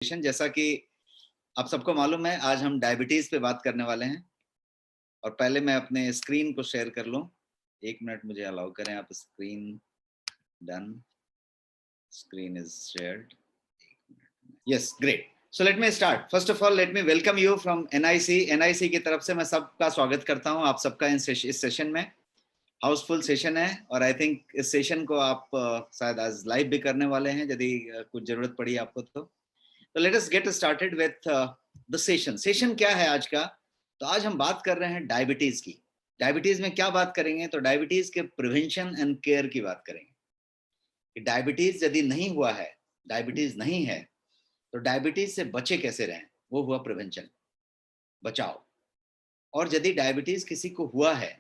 जैसा कि आप सबको मालूम है, आज हम डायबिटीज पे बात करने वाले हैं। और पहले मैं अपने स्क्रीन को शेयर कर लूं। 1 मिनट मुझे अलाउ करें। आप screen done, screen is shared. Yes, great. So let me start. First of all let me welcome you from NIC की तरफ से मैं सबका स्वागत करता हूं, आप सबका इस सेशन में। हाउसफुल सेशन है और आई थिंक इस सेशन को आप शायद आज लाइव भी करने वाले हैं, यदि कुछ जरूरत पड़ी आपको तो let us get started with the session. Session क्या है आज का? तो आज हम बात कर रहे हैं डायबिटीज की। डायबिटीज में क्या बात करेंगे? तो डायबिटीज के प्रिवेंशन एंड केयर की बात करेंगे कि डायबिटीज यदि नहीं हुआ है, डायबिटीज नहीं है, तो डायबिटीज से बचे कैसे रहें, वो हुआ प्रिवेंशन, बचाव। और यदि डायबिटीज किसी को हुआ है,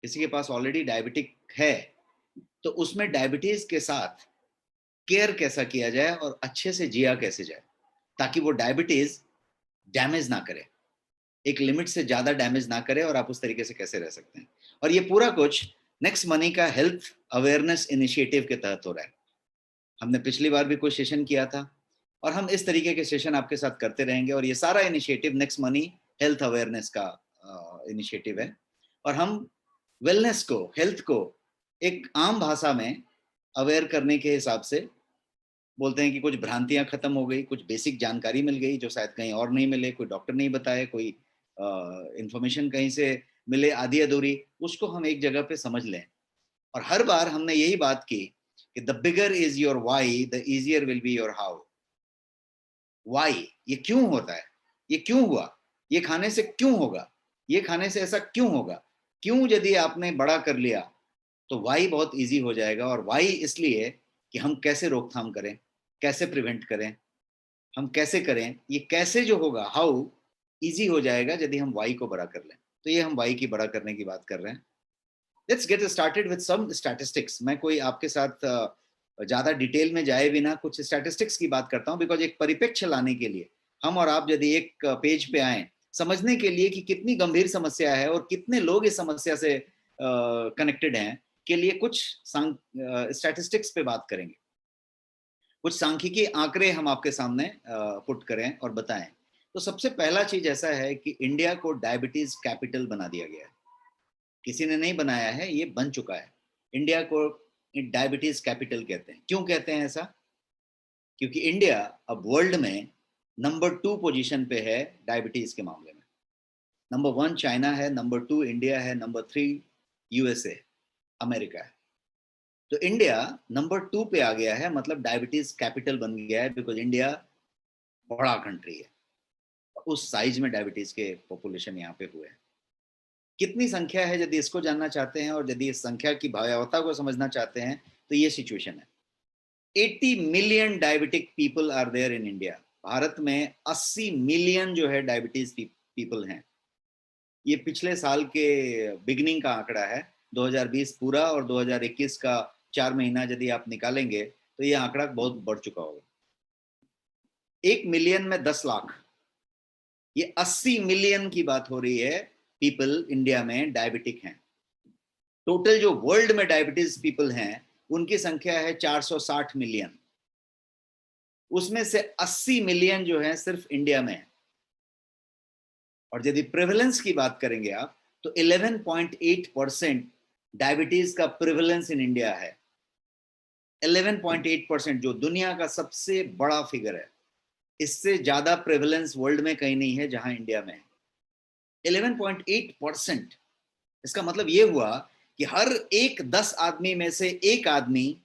किसी के पास ऑलरेडी डायबिटिक है, तो उसमें डायबिटीज के साथ केयर कैसा किया जाए और अच्छे से जिया कैसे जाए, ताकि वो डायबिटीज डैमेज ना करे, एक लिमिट से ज्यादा डैमेज ना करे, और आप उस तरीके से कैसे रह सकते हैं। और ये पूरा कुछ नेक्स्ट मनी का हेल्थ अवेयरनेस इनिशिएटिव के तहत हो रहा है। हमने पिछली बार भी कोई सेशन किया था और हम इस तरीके के सेशन आपके साथ करते रहेंगे। और ये सारा initiative next money health awareness का इनिशिएटिव है। और हम वेलनेस को, हेल्थ को एक आम भाषा में अवेयर करने के हिसाब से बोलते हैं कि कुछ भ्रांतियां खत्म हो गई, कुछ बेसिक जानकारी मिल गई जो शायद कहीं और नहीं मिले, कोई डॉक्टर नहीं बताए, कोई इंफॉर्मेशन कहीं से मिले आधी अधूरी, उसको हम एक जगह पे समझ लें। और हर बार हमने यही बात की कि the bigger is your why, the easier will be your how. Why, ये क्यों होता है, ये क्यों हुआ, ये खाने से क्यों होगा, ये खाने से ऐसा क्यों होगा, क्यों यदि आपने बड़ा कर लिया तो वाई बहुत इजी हो जाएगा। और वाई इसलिए कि हम कैसे रोकथाम करें, कैसे प्रिवेंट करें, हम कैसे करें, ये कैसे जो होगा, हाउ इजी हो जाएगा यदि हम वाई को बड़ा कर लें। तो ये हम वाई की बड़ा करने की बात कर रहे हैं। Let's get started with some statistics. मैं कोई आपके साथ ज्यादा डिटेल में जाए बिना कुछ स्टैटिस्टिक्स की बात करता हूं, बिकॉज एक परिप्रेक्ष्य लाने के लिए हम और आप यदि एक पेज पे आए, समझने के लिए कि कितनी गंभीर समस्या है और कितने लोग इस समस्या से कनेक्टेड हैं, के लिए कुछ स्टैटिस्टिक्स पे बात करेंगे। कुछ सांख्यिकी आंकड़े हम आपके सामने पुट करें और बताएं। तो सबसे पहला चीज ऐसा है कि इंडिया को डायबिटीज कैपिटल बना दिया गया है। किसी ने नहीं बनाया है, ये बन चुका है। इंडिया को डायबिटीज कैपिटल कहते हैं। क्यों कहते हैं ऐसा? क्योंकि इंडिया अब वर्ल्ड में नंबर 2 पोजीशन पे है डायबिटीज के मामले में। नंबर 1 चाइना है, नंबर 2 इंडिया है, नंबर 3 यूएसए, अमेरिका है। तो इंडिया नंबर 2 पे आ गया है, मतलब डायबिटीज कैपिटल बन गया है, बिकॉज इंडिया बड़ा कंट्री है, उस साइज में डायबिटीज के पॉपुलेशन यहाँ पे हुए हैं। कितनी संख्या है, यदि इसको जानना चाहते हैं और यदि इस संख्या की भयावहता को समझना चाहते हैं, तो ये सिचुएशन है। 80 million diabetic people are there in India. Bharat में 80 मिलियन जो है डायबिटीज पीपल हैं। ये पिछले साल के बिगनिंग का आंकड़ा है, 2020 पूरा और 2021 का 4 महीना यदि आप निकालेंगे तो ये आंकड़ा बहुत बढ़ चुका होगा। 1 मिलियन में 10 लाख, ये 80 मिलियन की बात हो रही है। पीपल इंडिया में डायबिटिक हैं। टोटल जो वर्ल्ड में डायबिटीज पीपल हैं उनकी संख्या है 460 मिलियन। उसमें से 80 मिलियन जो है सिर्फ इंडिया में है। और यदि प्रेवलेंस की बात करेंगे आप, तो 11.8% डायबिटीज का प्रेवलेंस इन इंडिया है। 11.8%, जो दुनिया का सबसे बड़ा फिगर है। इससे ज्यादा प्रेवलेंस वर्ल्ड में कहीं नहीं है जहां इंडिया में है। 11.8%। इसका मतलब ये हुआ कि हर एक 10 आदमी में से एक आदमी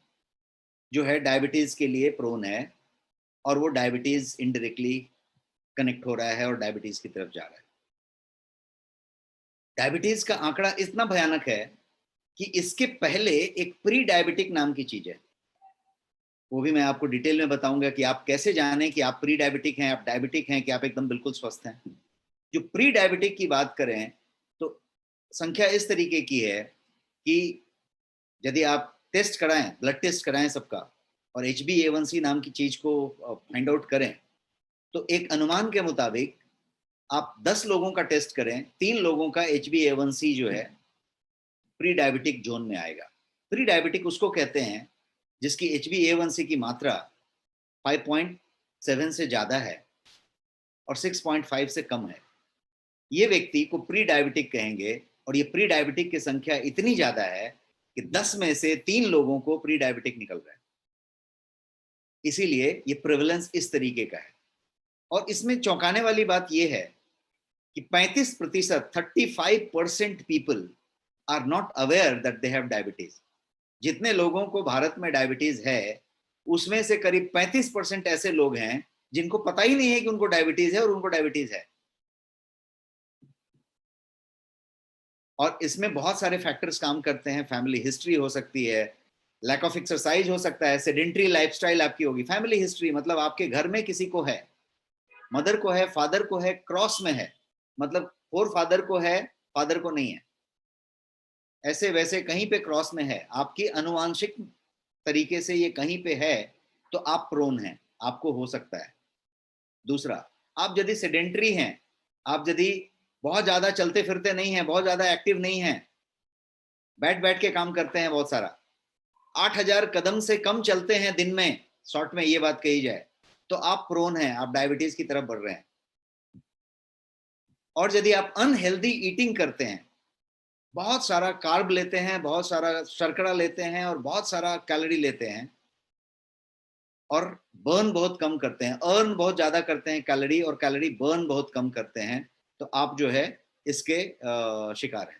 जो है डायबिटीज के लिए प्रोन है, और वो डायबिटीज इनडायरेक्टली कनेक्ट हो रहा है और डायबिटीज की तरफ जा रहा है। डायबिटीज का आंकड़ा इतना भयानक है कि इसके पहले एक प्री डायबिटिक नाम की चीज है। वो भी मैं आपको डिटेल में बताऊंगा कि आप कैसे जाने कि आप प्री डायबिटिक हैं, आप डायबिटिक हैं, कि आप एकदम बिल्कुल स्वस्थ हैं। जो प्री डायबिटिक की बात करें तो संख्या इस तरीके की है कि यदि आप टेस्ट कराएं, ब्लड टेस्ट कराएं सबका, और HbA1c नाम की चीज को फाइंड आउट करें, तो एक अनुमान के मुताबिक आप 10 लोगों का टेस्ट करें, 3 लोगों का HbA1c जो है प्री डायबिटिक जोन में आएगा। प्री डायबिटिक उसको कहते हैं जिसकी HbA1c की मात्रा 7 से ज्यादा है और 6.5 से कम है, ये व्यक्ति को प्री डायबिटिक कहेंगे। और ये प्री डायबिटिक की संख्या इतनी ज्यादा है कि 10 में से 3 लोगों को प्री डायबिटिक निकल रहा है। इसीलिए ये प्रेवलेंस इस तरीके का है। और इसमें चौंकाने वाली बात यह है कि 35%, 35% people are not aware that they have diabetes. जितने लोगों को भारत में डायबिटीज है उसमें से करीब 35% ऐसे लोग हैं जिनको पता ही नहीं है कि उनको डायबिटीज है और उनको डायबिटीज है। और इसमें बहुत सारे फैक्टर्स काम करते हैं। फैमिली हिस्ट्री हो सकती है, लैक ऑफ एक्सरसाइज हो सकता है, सेडेंट्री लाइफस्टाइल आपकी होगी। फैमिली हिस्ट्री मतलब आपके घर में किसी को है, मदर को है, फादर को है, क्रॉस में है, मतलब फोर फादर को है, फादर को नहीं है, ऐसे वैसे कहीं पे क्रॉस में है, आपकी अनुवांशिक तरीके से ये कहीं पे है, तो आप प्रोन हैं, आपको हो सकता है। दूसरा, आप यदि सेडेंट्री हैं, आप यदि बहुत ज्यादा चलते फिरते नहीं हैं, बहुत ज्यादा एक्टिव नहीं हैं, बैठ बैठ के काम करते हैं बहुत सारा, 8,000 कदम से कम चलते हैं दिन में, शॉर्ट में ये बात कही जाए, तो आप प्रोन हैं, आप डायबिटीज की तरफ बढ़ रहे हैं। और यदि आप अनहेल्दी ईटिंग करते हैं, बहुत सारा कार्ब लेते हैं, बहुत सारा शर्करा लेते हैं और बहुत सारा कैलोरी लेते हैं और बर्न बहुत कम करते हैं, अर्न बहुत ज्यादा करते हैं कैलोरी और कैलोरी बर्न बहुत कम करते हैं, तो आप जो है इसके शिकार हैं।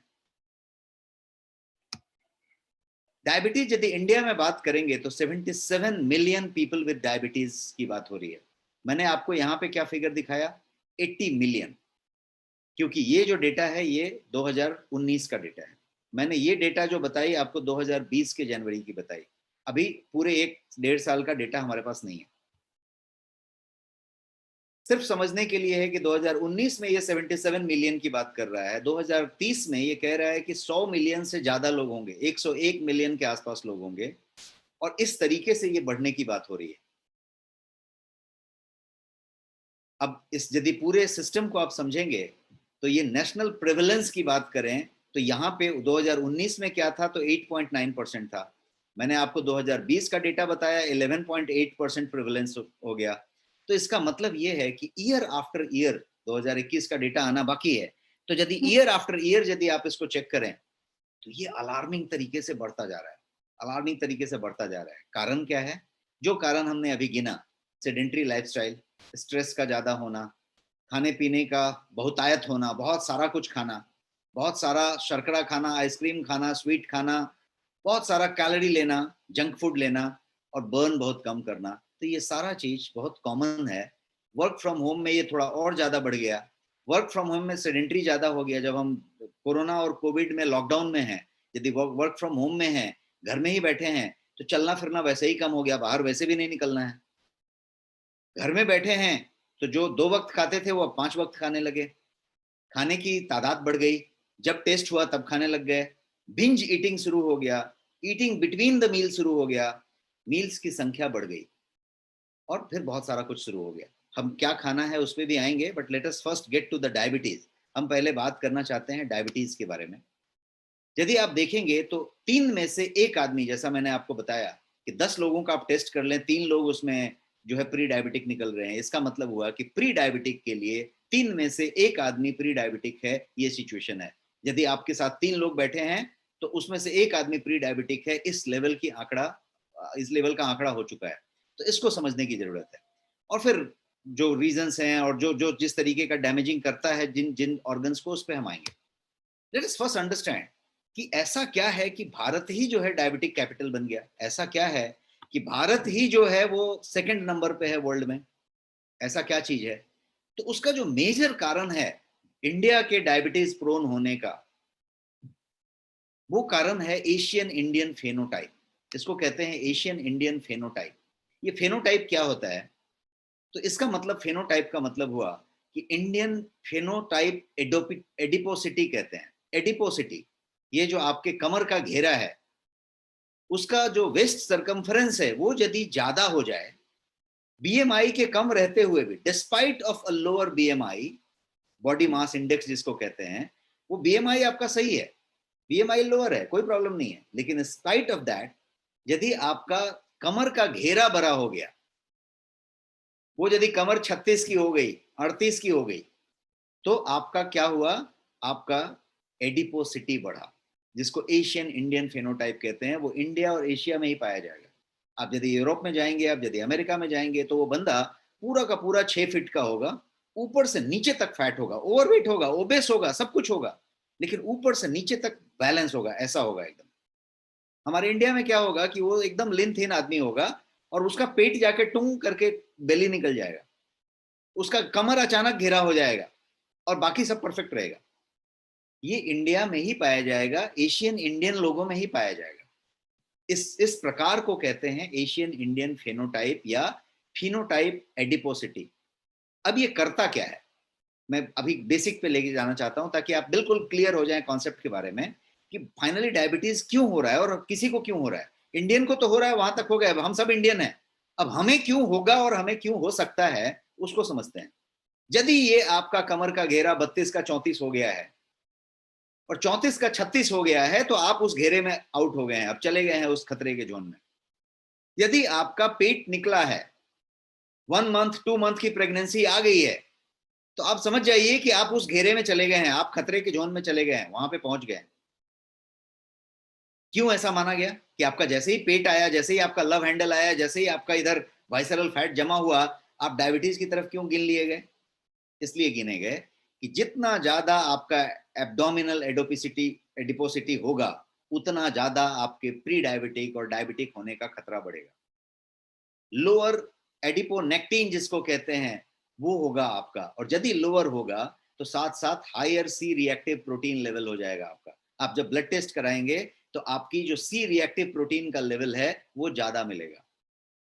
डायबिटीज यदि इंडिया में बात करेंगे तो 77 मिलियन पीपल विद डायबिटीज की बात हो रही है। मैंने आपको यहाँ पे क्या फिगर दिखाया, 80 मिलियन, क्योंकि ये जो डेटा है ये 2019 का डेटा है। मैंने ये डेटा जो बताई आपको 2020 के जनवरी की बताई, अभी पूरे 1-1.5 साल का डेटा हमारे पास नहीं है। सिर्फ समझने के लिए है कि 2019 में ये 77 मिलियन की बात कर रहा है, 2030 में ये कह रहा है कि 100 मिलियन से ज्यादा लोग होंगे, 101 मिलियन के आसपास लोग होंगे, और इस तरीके से ये बढ़ने की बात हो रही है। अब इस यदि पूरे सिस्टम को आप समझेंगे तो ये नेशनल प्रेवलेंस की बात करें तो यहाँ पे 2019 में क्या था, तो 8.9% था। मैंने आपको 2020 का डेटा बताया, 11.8% प्रेवलेंस हो गया। तो इसका मतलब ये है कि ईयर आफ्टर ईयर, 2021 का डेटा आना बाकी है, तो यदि ईयर आफ्टर ईयर यदि आप इसको चेक करें तो ये अलार्मिंग तरीके से बढ़ता जा रहा है, अलार्मिंग तरीके से बढ़ता जा रहा है। कारण क्या है? जो कारण हमने अभी गिना, सेडेंट्री लाइफस्टाइल, स्ट्रेस का ज्यादा होना, खाने पीने का बहुतायत होना, बहुत सारा कुछ खाना, बहुत सारा शर्करा खाना, आइसक्रीम खाना, स्वीट खाना, बहुत सारा कैलोरी लेना, जंक फूड लेना और बर्न बहुत कम करना, तो ये सारा चीज बहुत कॉमन है। वर्क फ्रॉम होम में ये थोड़ा और ज्यादा बढ़ गया। वर्क फ्रॉम होम में सेडेंट्री ज्यादा हो गया। जब हम कोरोना और कोविड में लॉकडाउन में हैं, यदि वर्क फ्रॉम होम में हैं, घर में ही बैठे हैं, तो चलना फिरना वैसे ही कम हो गया, बाहर वैसे भी नहीं निकलना है। घर में बैठे हैं तो जो 2 वक्त खाते थे वो अब 5 वक्त खाने लगे, खाने की तादाद बढ़ गई, जब टेस्ट हुआ तब खाने लग गए, बिंज ईटिंग शुरू हो गया, ईटिंग बिटवीन द मील शुरू हो गया, मील्स की संख्या बढ़ गई और फिर बहुत सारा कुछ शुरू हो गया। हम क्या खाना है उस पर भी आएंगे, but let us first get to the diabetes. हम पहले बात करना चाहते हैं डायबिटीज के बारे में। यदि आप देखेंगे तो 3 में से 1 आदमी, जैसा मैंने आपको बताया कि 10 लोगों का आप टेस्ट कर लें, 3 लोग उसमें जो है प्री डायबिटिक निकल रहे हैं, इसका मतलब हुआ कि प्री डायबिटिक के लिए 3 में से 1 आदमी प्री डायबिटिक है, ये सिचुएशन है। यदि आपके साथ 3 लोग बैठे हैं तो उसमें से 1 आदमी प्री डायबिटिक है, इस लेवल की आंकड़ा, इस लेवल का आंकड़ा हो चुका है। तो इसको समझने की जरूरत है। और फिर जो रीजंस हैं और जो जो जिस तरीके का डैमेजिंग करता है जिन जिन ऑर्गन्स को, उस पर हम आएंगे। लेट अस फर्स्ट अंडरस्टैंड कि ऐसा क्या है कि भारत ही जो है डायबिटिक कैपिटल बन गया। ऐसा क्या है कि भारत ही जो है वो 2nd नंबर पे है वर्ल्ड में। ऐसा क्या चीज है? तो उसका जो मेजर कारण है इंडिया के डायबिटीज प्रोन होने का, वो कारण है एशियन इंडियन फेनोटाइप। इसको कहते हैं एशियन इंडियन फेनोटाइप। ये फेनोटाइप क्या होता है? तो इसका मतलब, फेनोटाइप का मतलब हुआ कि इंडियन फेनोटाइप एडिपोसिटी कहते हैं। एडिपोसिटी, ये जो आपके कमर का घेरा है, उसका जो वेस्ट सरकमफ्रेंस है वो यदि ज्यादा हो जाए, बीएमआई के कम रहते हुए भी, despite of a lower BMI, body mass index जिसको कहते हैं, वो बीएमआई आपका सही है, बीएमआई लोअर है, कोई प्रॉब्लम नहीं है, लेकिन स्पाइट ऑफ दैट यदि आपका कमर का घेरा बड़ा हो गया, वो यदि कमर 36 की हो गई, 38 की हो गई, तो आपका क्या हुआ, आपका एडिपोसिटी बढ़ा, जिसको एशियन इंडियन फेनोटाइप कहते हैं। वो इंडिया और एशिया में ही पाया जाएगा। आप यदि यूरोप में जाएंगे, आप यदि अमेरिका में जाएंगे, तो वो बंदा पूरा का पूरा 6 फीट का होगा, ऊपर से नीचे तक फैट होगा, ओवरवेट होगा, ओबेस होगा, सब कुछ होगा, लेकिन ऊपर से नीचे तक बैलेंस होगा, ऐसा होगा एकदम। हमारे इंडिया में क्या होगा कि वो एकदम लिन थिन आदमी होगा और उसका पेट जाके टुंग करके बेली निकल जाएगा, उसका कमर अचानक घेरा हो जाएगा और बाकी सब परफेक्ट रहेगा। ये इंडिया में ही पाया जाएगा, एशियन इंडियन लोगों में ही पाया जाएगा। इस प्रकार को कहते हैं एशियन इंडियन फेनोटाइप या फिनोटाइप एडिपोसिटी। अब ये करता क्या है, मैं अभी बेसिक पे लेके जाना चाहता हूं ताकि आप बिल्कुल क्लियर हो जाएं कॉन्सेप्ट के बारे में कि फाइनली डायबिटीज क्यों हो रहा है और किसी को क्यों हो रहा है। इंडियन को तो हो रहा है, वहां तक हो गया, हम सब इंडियन हैं। अब हमें क्यों होगा और हमें क्यों हो सकता है, उसको समझते हैं। यदि ये आपका कमर का घेरा 32 का 34 हो गया है और 34 का 36 हो गया है, तो आप उस घेरे में आउट हो गए हैं, अब चले गए हैं उस खतरे के जोन में। यदि आपका पेट निकला है, 1 मंथ 2 मंथ की प्रेगनेंसी आ गई है, तो आप समझ जाइए कि आप उस घेरे में चले गए हैं, आप खतरे के जोन में चले गए हैं, वहां पे पहुंच गए। क्यों ऐसा माना गया कि आपका जैसे ही पेट आया, जैसे ही आपका लव हैंडल आया, जैसे ही आपका इधर वाइसरल फैट जमा हुआ, आप डायबिटीज की तरफ क्यों गिन लिए गए? इसलिए गिने गए कि जितना ज्यादा आपका एब्डोमिनल एडोपिसिटी एडिपोसिटी होगा, उतना ज्यादा आपके प्री डायबिटिक और डायबिटिक होने का खतरा बढ़ेगा। लोअर एडिपोनेक्टिन जिसको कहते हैं, वो होगा आपका, और यदि लोअर होगा तो साथ साथ higher C reactive protein level हो जाएगा आपका। आप जब ब्लड टेस्ट कराएंगे तो आपकी जो सी रिएक्टिव प्रोटीन का लेवल है वो ज्यादा मिलेगा।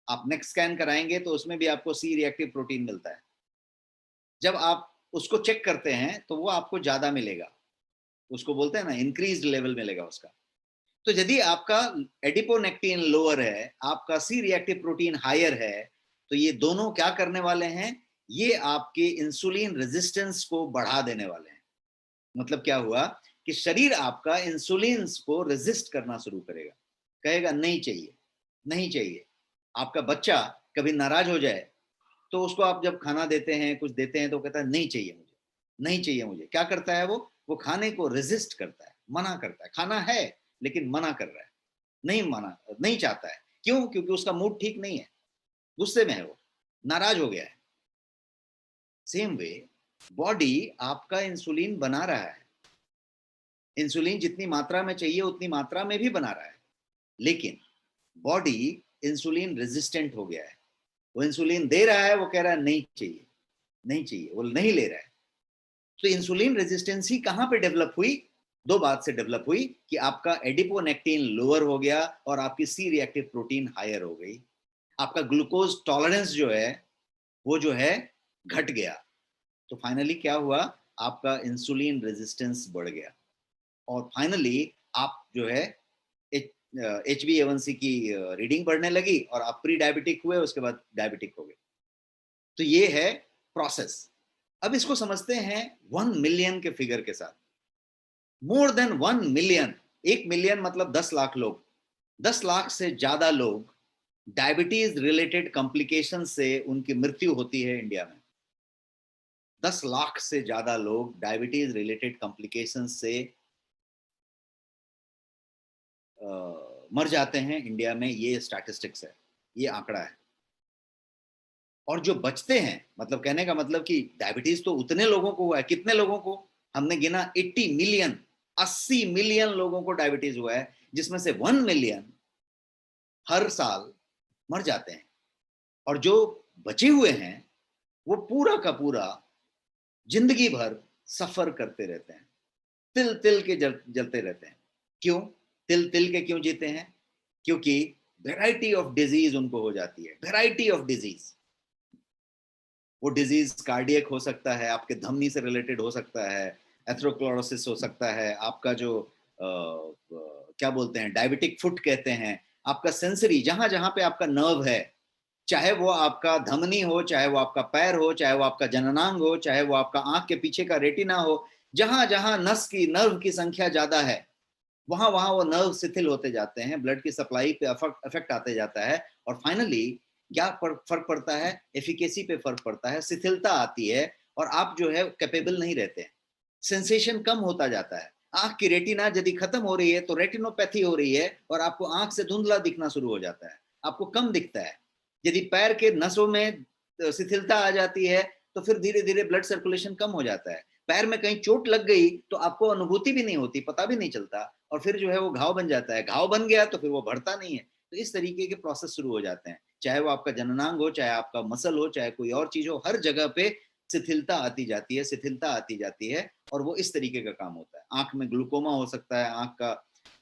आप नेक्स्ट स्कैन कराएंगे तो उसमें भी आपको सी रिएक्टिव प्रोटीन मिलता है। जब आप उसको चेक करते हैं तो वो आपको ज्यादा मिलेगा, उसको बोलते हैं ना इंक्रीज्ड लेवल मिलेगा उसका। तो यदि आपका एडिपोनेक्टिन लोअर है, आपका सी रिएक्टिव प्रोटीन हायर है, तो ये दोनों क्या करने वाले हैं, ये आपके इंसुलिन रेजिस्टेंस को बढ़ा देने वाले हैं। मतलब क्या हुआ कि शरीर आपका इंसुलिन को रेजिस्ट करना शुरू करेगा, कहेगा नहीं चाहिए, नहीं चाहिए। आपका बच्चा कभी नाराज हो जाए तो उसको आप जब खाना देते हैं, कुछ देते हैं, तो कहता है नहीं चाहिए मुझे, नहीं चाहिए मुझे। क्या करता है वो खाने को रेजिस्ट करता है, मना करता है। खाना है लेकिन मना कर रहा है, नहीं माना, नहीं चाहता है। क्यों? क्योंकि उसका मूड ठीक नहीं है, गुस्से में है, वो नाराज हो गया है। सेम वे बॉडी आपका इंसुलिन बना रहा है, इंसुलिन जितनी मात्रा में चाहिए उतनी मात्रा में भी बना रहा है, लेकिन बॉडी इंसुलिन रेजिस्टेंट हो गया है। वो इंसुलिन दे रहा है, वो कह रहा है नहीं चाहिए, नहीं चाहिए, वो नहीं ले रहा है। तो इंसुलिन रेजिस्टेंसी कहां पे डेवलप हुई? दो बात से डेवलप हुई कि आपका एडिपोनेक्टिन लोअर हो गया और आपकी सी रिएक्टिव प्रोटीन हायर हो गई। आपका ग्लूकोज टॉलरेंस जो है वो जो है घट गया। तो फाइनली क्या हुआ, आपका इंसुलिन रेजिस्टेंस बढ़ गया और फाइनली आप जो है HbA1c की रीडिंग बढ़ने लगी और आप प्री डायबिटिक हुए, उसके बाद डायबिटिक हो गए। तो ये है प्रोसेस। अब इसको समझते हैं 1 मिलियन के फिगर के साथ। मोर देन 1 मिलियन, 1 मिलियन मतलब 10 लाख लोग, 10 लाख से ज्यादा लोग डायबिटीज रिलेटेड कॉम्प्लिकेशन से उनकी मृत्यु होती है इंडिया में। 10 लाख से ज्यादा लोग डायबिटीज रिलेटेड कॉम्प्लिकेशन से मर जाते हैं इंडिया में। ये स्टैटिस्टिक्स है, ये आंकड़ा है। और जो बचते हैं, मतलब कहने का मतलब कि डायबिटीज तो उतने लोगों को हुआ है, कितने लोगों को हमने गिना, 80 मिलियन, 80 मिलियन लोगों को डायबिटीज हुआ है, जिसमें से 1 मिलियन हर साल मर जाते हैं। और जो बचे हुए हैं वो पूरा का पूरा जिंदगी भर सफर करते रहते हैं, तिल तिल के जलते रहते हैं। क्यों तिल तिल के क्यों जीते हैं? क्योंकि वेराइटी ऑफ डिजीज उनको हो जाती है, वेराइटी ऑफ डिजीज। वो डिजीज कार्डियक हो सकता है, आपके धमनी से रिलेटेड हो सकता है, एथेरोस्क्लेरोसिस हो सकता है, आपका जो क्या बोलते हैं डायबिटिक फुट कहते हैं, आपका सेंसरी, जहां जहां पे आपका नर्व है, चाहे वो आपका धमनी हो, चाहे वो आपका पैर हो, चाहे वो आपका जननांग हो, चाहे वो आपका आंख के पीछे का रेटिना हो, जहां जहां नर्व की संख्या ज्यादा है, वहां वहां वो नर्व शिथिल होते जाते हैं, ब्लड की सप्लाई पे इफेक्ट आते जाता है। और फाइनली क्या फर्क पड़ता है? एफिकेसी पे फर्क पड़ता है, शिथिलता आती है और आप जो है कैपेबल नहीं रहते हैं, सेंसेशन कम होता जाता है। आंख की रेटिना यदि खत्म हो रही है तो रेटिनोपैथी हो रही है और आपको आंख से धुंधला दिखना शुरू हो जाता है, आपको कम दिखता है। यदि पैर के नसों में शिथिलता आ जाती है तो फिर धीरे धीरे ब्लड सर्कुलेशन कम हो जाता है। पैर में कहीं चोट लग गई तो आपको अनुभूति भी नहीं होती, पता भी नहीं चलता, और फिर जो है वो घाव बन जाता है। घाव बन गया तो फिर वो बढ़ता नहीं है। तो इस तरीके के प्रोसेस शुरू हो जाते हैं, चाहे वो आपका जननांग हो, चाहे आपका मसल हो, चाहे कोई और चीज हो, हर जगह पे शिथिलता आती जाती है, शिथिलता आती जाती है, और वो इस तरीके का काम होता है। आंख में ग्लूकोमा हो सकता है, आंख का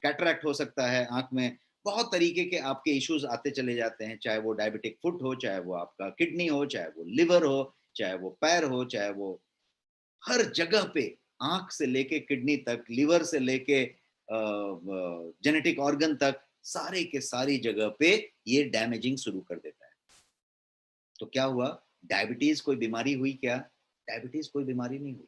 कैटरैक्ट हो सकता है, आंख में बहुत तरीके के आपके इश्यूज आते चले जाते हैं, चाहे वो डायबिटिक फुट हो, चाहे वो आपका किडनी हो, चाहे वो लिवर हो, चाहे वो पैर हो, चाहे वो हर जगह पे, आंख से लेके किडनी तक, लिवर से लेके जेनेटिक ऑर्गन तक, सारे के सारी जगह पे ये डैमेजिंग शुरू कर देता है। तो क्या हुआ? डायबिटीज कोई बीमारी हुई क्या? डायबिटीज कोई बीमारी नहीं हुई।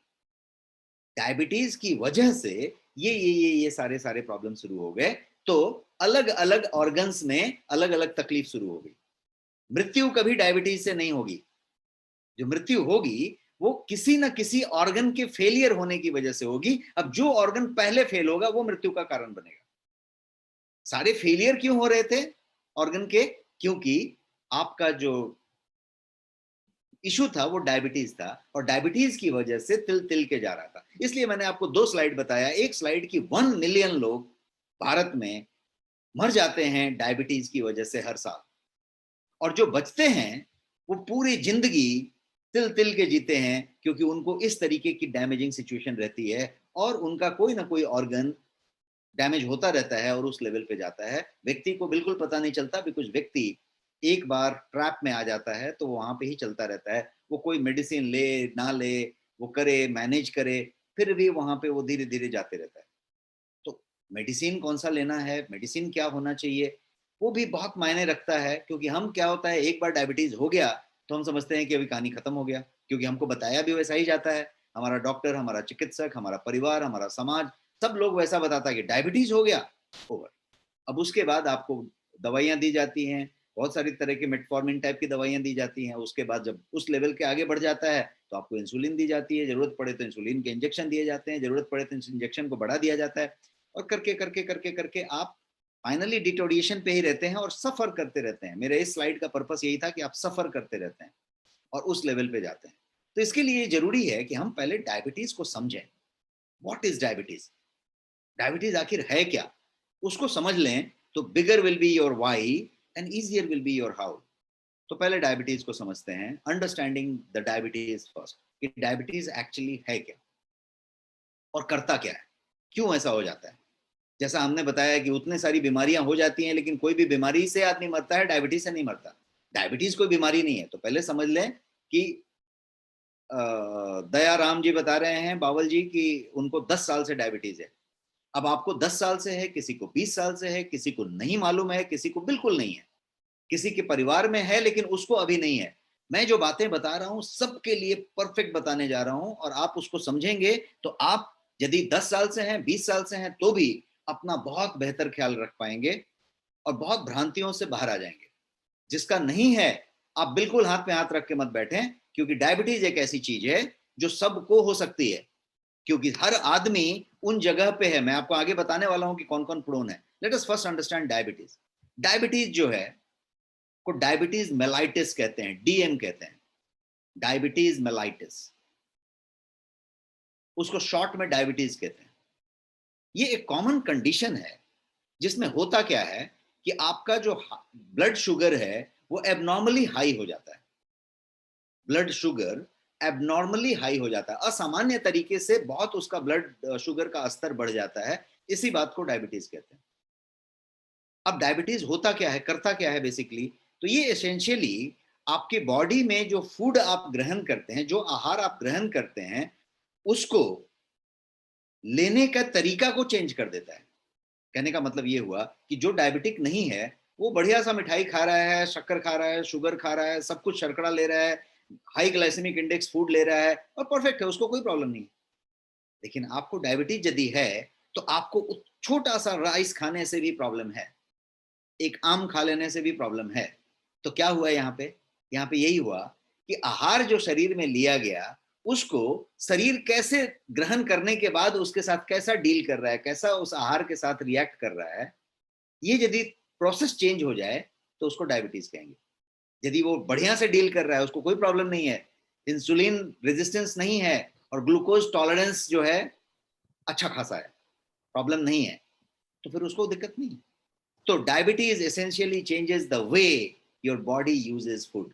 डायबिटीज की वजह से ये सारे सारे प्रॉब्लम शुरू हो गए। तो अलग अलग ऑर्गन्स में अलग अलग तकलीफ शुरू हो गई। मृत्यु कभी डायबिटीज से नहीं होगी। जो मृत्यु होगी वो किसी ना किसी ऑर्गन के फेलियर होने की वजह से होगी। अब जो ऑर्गन पहले फेल होगा वो मृत्यु का कारण बनेगा। सारे फेलियर क्यों हो रहे थे ऑर्गन के? क्योंकि आपका जो इशू था वो डायबिटीज था, और डायबिटीज की वजह से तिल तिल के जा रहा था। इसलिए मैंने आपको 2 स्लाइड बताया। एक स्लाइड की 1 मिलियन लोग भारत में मर जाते हैं डायबिटीज की वजह से हर साल, और जो बचते हैं वो पूरी जिंदगी तिल तिल के जीते हैं, क्योंकि उनको इस तरीके की डैमेजिंग सिचुएशन रहती है और उनका कोई ना कोई ऑर्गन डैमेज होता रहता है और उस लेवल पे जाता है। व्यक्ति को बिल्कुल पता नहीं चलता, बिकॉज व्यक्ति एक बार ट्रैप में आ जाता है तो वहां पे ही चलता रहता है। वो कोई मेडिसिन ले ना ले, वो करे मैनेज करे, फिर भी वहां पे वो धीरे धीरे जाते रहता है। तो मेडिसिन कौन सा लेना है, मेडिसिन क्या होना चाहिए, वो भी बहुत मायने रखता है। क्योंकि हम, क्या होता है, एक बार डायबिटीज हो गया तो हम समझते हैं कि अभी कहानी खत्म हो गया, क्योंकि हमको बताया भी वैसा ही जाता है। हमारा डॉक्टर, हमारा चिकित्सक, हमारा परिवार, हमारा समाज, सब लोग वैसा बताता है कि डायबिटीज हो गया, ओवर। अब उसके बाद आपको दवाइयां दी जाती हैं, बहुत सारी तरह की मेटफॉर्मिन टाइप की दवाइयां दी जाती हैं। उसके बाद जब उस लेवल के आगे बढ़ जाता है तो आपको इंसुलिन दी जाती है, जरूरत पड़े तो इंसुलिन के इंजेक्शन दिए जाते हैं, जरूरत पड़े तो इंजेक्शन को बढ़ा दिया जाता है, और करके करके करके करके आप फाइनली डिटोरिएशन पे ही रहते हैं और सफर करते रहते हैं। मेरे इस स्लाइड का पर्पस यही था कि आप सफर करते रहते हैं और उस लेवल पे जाते हैं। तो इसके लिए जरूरी है कि हम पहले डायबिटीज को समझें। What is diabetes? डायबिटीज आखिर है क्या, उसको समझ लें तो bigger will be your why and easier will be your how. तो पहले डायबिटीज को समझते हैं, अंडरस्टैंडिंग द डायबिटीज फर्स्ट, कि डायबिटीज एक्चुअली है क्या और करता क्या है, क्यों ऐसा हो जाता है। जैसा हमने बताया कि उतने सारी बीमारियां हो जाती हैं, लेकिन कोई भी बीमारी से आदमी मरता है, डायबिटीज से नहीं मरता। डायबिटीज कोई बीमारी नहीं है। तो पहले समझ लें कि दयाराम जी बता रहे हैं, बावल जी, कि उनको 10 साल से डायबिटीज है। अब आपको 10 साल से है, किसी को 20 साल से है, किसी को नहीं मालूम है, किसी को बिल्कुल नहीं है, किसी के परिवार में है लेकिन उसको अभी नहीं है। मैं जो बातें बता रहा हूं सबके लिए परफेक्ट बताने जा रहा हूं, और आप उसको समझेंगे तो आप यदि 10 साल से हैं, 20 साल से हैं, तो भी अपना बहुत बेहतर ख्याल रख पाएंगे और बहुत भ्रांतियों से बाहर आ जाएंगे। जिसका नहीं है, आप बिल्कुल हाथ में हाथ रख के मत बैठें, क्योंकि डायबिटीज एक ऐसी चीज है जो सबको हो सकती है, क्योंकि हर आदमी उन जगह पे है। मैं आपको आगे बताने वाला हूं कि कौन कौन प्रोन है। Late us first understand diabetes. Diabetes जो है को डायबिटीज मेलाइटिस कहते हैं, डीएम कहते हैं, डायबिटीज मेलाइटिस, उसको शॉर्ट में डायबिटीज कहते हैं। ये एक कॉमन कंडीशन है जिसमें होता क्या है कि आपका जो ब्लड शुगर है वो एबनॉर्मली हाई हो जाता है। ब्लड शुगर एबनॉर्मली हाई हो जाता है, असामान्य तरीके से बहुत उसका ब्लड शुगर का स्तर बढ़ जाता है। इसी बात को डायबिटीज कहते हैं। अब डायबिटीज होता क्या है, करता क्या है बेसिकली? तो ये एसेंशियली आपके बॉडी में जो फूड आप ग्रहण करते हैं, जो आहार आप ग्रहण करते हैं, उसको लेने का तरीका को चेंज कर देता है। कहने का मतलब ये हुआ कि जो डायबिटिक नहीं है वो बढ़िया सा मिठाई खा रहा है, शक्कर खा रहा है, शुगर खा रहा है, सब कुछ शर्करा ले रहा है, हाई ग्लाइसेमिक इंडेक्स फूड ले रहा है और परफेक्ट है, उसको कोई प्रॉब्लम नहीं। लेकिन आपको डायबिटीज यदि है तो आपको छोटा सा राइस खाने से भी प्रॉब्लम है, एक आम खा लेने से भी प्रॉब्लम है, तो क्या हुआ यहाँ पे यही हुआ कि आहार जो शरीर में लिया गया उसको शरीर कैसे ग्रहण करने के बाद उसके साथ कैसा डील कर रहा है, कैसा उस आहार के साथ रिएक्ट कर रहा है, ये यदि प्रोसेस चेंज हो जाए तो उसको डायबिटीज कहेंगे। यदि वो बढ़िया से डील कर रहा है, उसको कोई प्रॉब्लम नहीं है, इंसुलिन रेजिस्टेंस नहीं है और ग्लूकोज टॉलरेंस जो है अच्छा खासा है, प्रॉब्लम नहीं है, तो फिर उसको दिक्कत नहीं है। तो diabetes essentially changes the way your body uses food.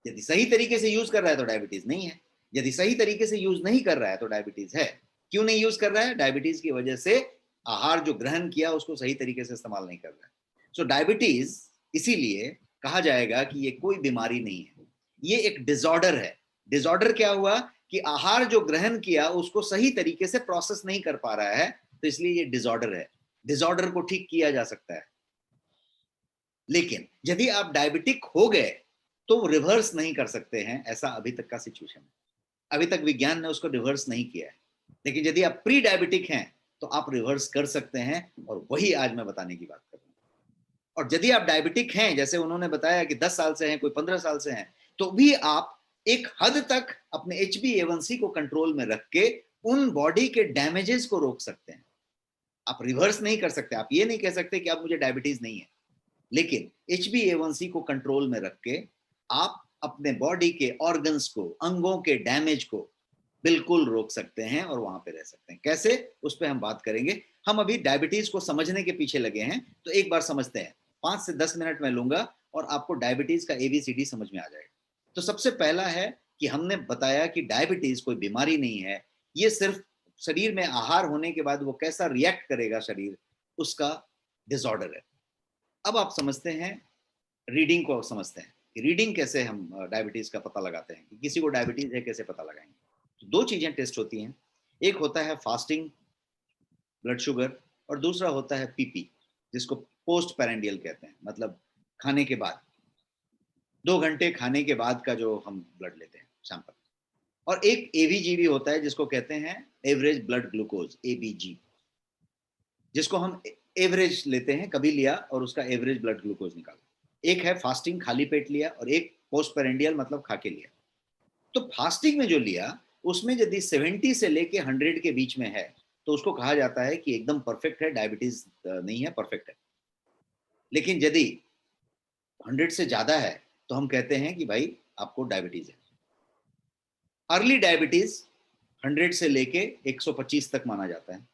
यदि सही तरीके से यूज कर रहा है तो डायबिटीज नहीं है, यदि सही तरीके से यूज नहीं कर रहा है तो डायबिटीज है। क्यों नहीं यूज कर रहा है? डायबिटीज की वजह से आहार जो ग्रहण किया उसको सही तरीके से इस्तेमाल नहीं कर रहा है। सो डायबिटीज इसीलिए कहा जाएगा कि ये कोई बीमारी नहीं है, ये एक डिसऑर्डर है। डिसऑर्डर क्या हुआ कि आहार जो ग्रहण किया उसको सही तरीके से प्रोसेस नहीं कर पा रहा है, तो इसलिए ये डिसऑर्डर है। डिसऑर्डर को ठीक किया जा सकता है, लेकिन यदि आप डायबिटिक हो गए तो रिवर्स नहीं कर सकते हैं, ऐसा अभी तक का सिचुएशन है। अभी तक विज्ञान ने उसको रिवर्स नहीं किया है, लेकिन यदि आप प्री डायबिटिक हैं तो आप रिवर्स कर सकते हैं, और वही आज मैं बताने की बात कर रहा हूं। और यदि आप डायबिटिक हैं, जैसे उन्होंने बताया कि 10 साल से हैं, कोई 15 साल से हैं, तो भी आप एक हद तक अपने HbA1c को कंट्रोल में रख के उन बॉडी के डैमेजेस को रोक सकते हैं। आप रिवर्स नहीं कर सकते, आप ये नहीं कह सकते कि अब मुझे डायबिटीज नहीं है, लेकिन HbA1c को कंट्रोल में रख के आप अपने बॉडी के ऑर्गन्स को, अंगों के डैमेज को बिल्कुल रोक सकते हैं और वहां पे रह सकते हैं। कैसे, उस पर हम बात करेंगे। हम अभी डायबिटीज को समझने के पीछे लगे हैं, तो एक बार समझते हैं। 5 से 10 मिनट में लूंगा और आपको डायबिटीज का ABCD समझ में आ जाएगा। तो सबसे पहला है कि हमने बताया कि डायबिटीज कोई बीमारी नहीं है, ये सिर्फ शरीर में आहार होने के बाद वो कैसा रिएक्ट करेगा शरीर, उसका डिसऑर्डर है। अब आप समझते हैं, रीडिंग को समझते हैं कि रीडिंग कैसे हम डायबिटीज का पता लगाते हैं, कि किसी को डायबिटीज है कैसे पता लगाएंगे। तो 2 चीजें टेस्ट होती हैं, एक होता है फास्टिंग ब्लड शुगर और दूसरा होता है PP, जिसको पोस्ट पैरेंडियल कहते हैं, मतलब खाने के बाद 2 घंटे खाने के बाद का जो हम ब्लड लेते हैं सैंपल। और एक ABG भी होता है जिसको कहते हैं एवरेज ब्लड ग्लूकोज, ABG, जिसको हम एवरेज लेते हैं, कभी लिया और उसका एवरेज ब्लड ग्लूकोज निकाला। एक है फास्टिंग, खाली पेट लिया, और एक पोस्ट पेरेंडियल मतलब खा के लिया। तो फास्टिंग में जो लिया उसमें यदि 70 से लेके 100 के बीच में है तो उसको कहा जाता है कि एकदम परफेक्ट है, डायबिटीज नहीं है, परफेक्ट है। लेकिन यदि 100 से ज्यादा है तो हम कहते हैं कि भाई आपको डायबिटीज है। अर्ली डायबिटीज 100 से लेके 125 तक माना जाता है।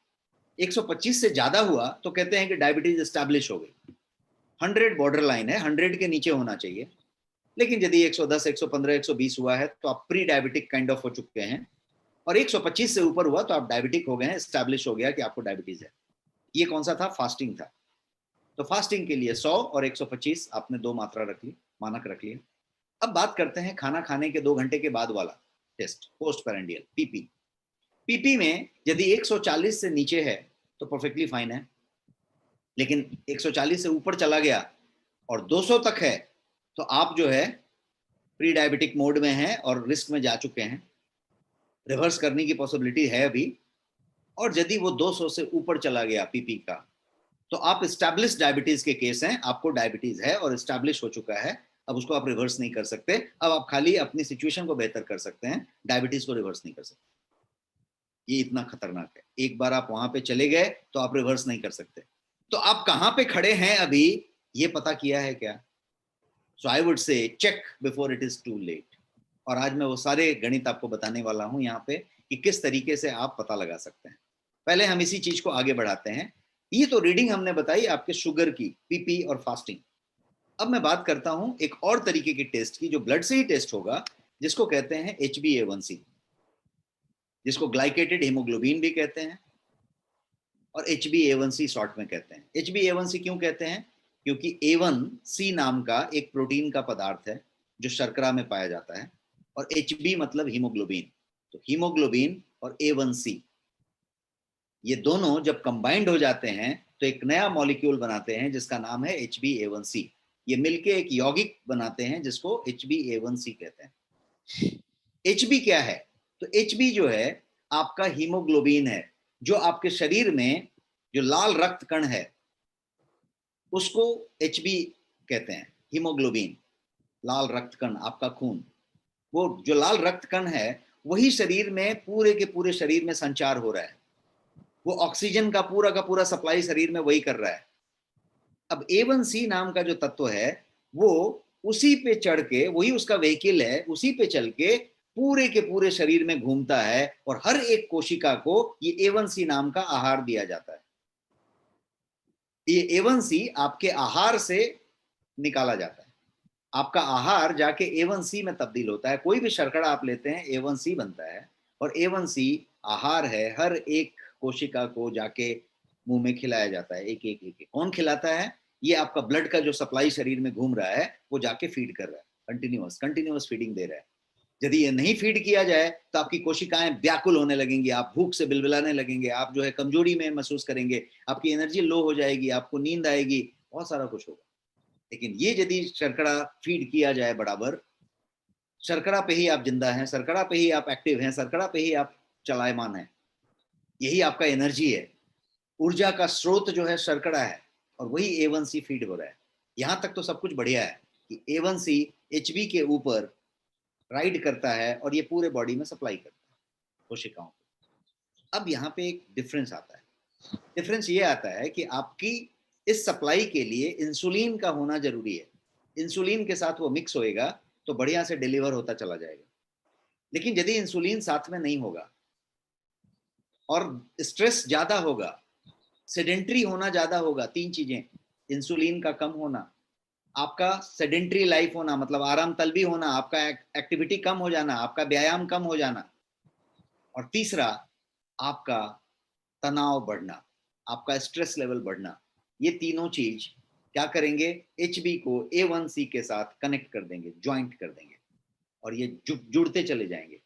125 से ज्यादा हुआ तो कहते हैं कि डायबिटीज एस्टैब्लिश हो गई। 100 बॉर्डर लाइन है, 100 के नीचे होना चाहिए। लेकिन यदि 110, 115, 120 हुआ है तो आप प्री डायबिटिक काइंड ऑफ हो चुके हैं, और 125 से ऊपर हुआ तो आप डायबिटिक हो गए हैं, एस्टैब्लिश हो गया कि आपको डायबिटीज है। ये कौन सा था? फास्टिंग था। तो फास्टिंग के लिए 100 और 125 आपने 2 मात्रा रख ली, मानक रख लिया। अब बात करते हैं खाना खाने के 2 घंटे के बाद वाला टेस्ट, पोस्ट पैरेंडियल, PP। PP में यदि 140 से नीचे है तो परफेक्टली फाइन है, लेकिन 140 से ऊपर चला गया और 200 तक है तो आप जो है प्री डायबिटिक मोड में हैं और रिस्क में जा चुके हैं, रिवर्स करने की पॉसिबिलिटी है अभी। और यदि वो 200 से ऊपर चला गया PP का, तो आप एस्टैब्लिश डायबिटीज के केस हैं, आपको डायबिटीज है और एस्टैब्लिश हो चुका है। अब उसको आप रिवर्स नहीं कर सकते, अब आप खाली अपनी सिचुएशन को बेहतर कर सकते हैं, डायबिटीज को रिवर्स नहीं कर सकते। ये इतना खतरनाक है, एक बार आप वहां पे चले गए तो आप रिवर्स नहीं कर सकते। तो आप कहां पे खड़े हैं अभी, ये पता किया है क्या? So I would say check before it is too late. और आज मैं वो सारे गणित आपको बताने वाला हूं यहाँ पे कि किस तरीके से आप पता लगा सकते हैं। पहले हम इसी चीज को आगे बढ़ाते हैं। ये तो रीडिंग हमने बताई आपके शुगर की, PP और फास्टिंग। अब मैं बात करता हूं एक और तरीके की टेस्ट की, जो ब्लड से ही टेस्ट होगा, जिसको कहते हैं HbA1c, जिसको ग्लाइकेटेड हीमोग्लोबिन भी कहते हैं और HbA1c शॉर्ट में कहते हैं। HbA1c क्यों कहते हैं? क्योंकि A1C नाम का एक प्रोटीन का पदार्थ है जो शर्करा में पाया जाता है, और Hb मतलब हीमोग्लोबिन। तो हीमोग्लोबिन और A1C, ये दोनों जब कंबाइंड हो जाते हैं तो एक नया मॉलिक्यूल बनाते हैं जिसका नाम है HbA1c। ये मिलके एक यौगिक बनाते हैं जिसको HbA1c कहते हैं। Hb क्या है? तो Hb जो है आपका हीमोग्लोबिन है, जो आपके शरीर में जो लाल रक्त कण है उसको Hb कहते हैं, हीमोग्लोबिन। लाल रक्त कण, आपका खून, वो जो लाल रक्त कण है वही शरीर में पूरे के पूरे शरीर में संचार हो रहा है, वो ऑक्सीजन का पूरा सप्लाई शरीर में वही कर रहा है। अब A1C नाम का जो तत्व है वो उसी पे चढ़ के, वही उसका व्हीकल है, उसी पे चल के पूरे के पूरे शरीर में घूमता है और हर एक कोशिका को ये A1C नाम का आहार दिया जाता है। ये A1C आपके आहार से निकाला जाता है, आपका आहार जाके A1C में तब्दील होता है। कोई भी शर्करा आप लेते हैं A1C बनता है, और A1C आहार है, हर एक कोशिका को जाके मुंह में खिलाया जाता है, एक एक एक, एक। कौन खिलाता है? ये आपका ब्लड का जो सप्लाई शरीर में घूम रहा है वो जाके फीड कर रहा है, कंटिन्यूअस फीडिंग दे रहा है। यदि ये नहीं फीड किया जाए तो आपकी कोशिकाएं व्याकुल होने लगेंगी, आप भूख से बिलबिलाने लगेंगे, आप जो है कमजोरी में महसूस करेंगे, आपकी एनर्जी लो हो जाएगी, आपको नींद आएगी, बहुत सारा कुछ होगा। लेकिन ये यदि शर्करा फीड किया जाए बराबर, शर्करा पे ही आप जिंदा हैं, शर्करा पे ही आप एक्टिव हैं, शर्करा पे ही आप चलायमान हैं, यही आपका एनर्जी है। ऊर्जा का स्रोत जो है शर्करा है, और वही A1C फीड हो रहा है। यहां तक तो सब कुछ बढ़िया है कि A1C HB के ऊपर राइड करता है और ये पूरे बॉडी में सप्लाई करता है कोशिकाओं को। अब यहाँ पे एक डिफरेंस आता है, डिफरेंस ये आता है कि आपकी इस सप्लाई के लिए इंसुलिन का होना जरूरी है। इंसुलिन के साथ वो मिक्स होएगा तो बढ़िया से डिलीवर होता चला जाएगा। लेकिन यदि इंसुलिन साथ में नहीं होगा और स्ट्रेस ज्यादा होगा, सेडेंट्री होना ज्यादा होगा, तीन चीजें, इंसुलिन का कम होना, आपका सेडेंट्री लाइफ होना मतलब आराम तलबी होना, आपका एक्टिविटी कम हो जाना, आपका व्यायाम कम हो जाना, और तीसरा आपका तनाव बढ़ना, आपका स्ट्रेस लेवल बढ़ना, ये तीनों चीज क्या करेंगे? HB को A1C के साथ कनेक्ट कर देंगे, ज्वाइंट कर देंगे, और ये जुड़ते चले जाएंगे।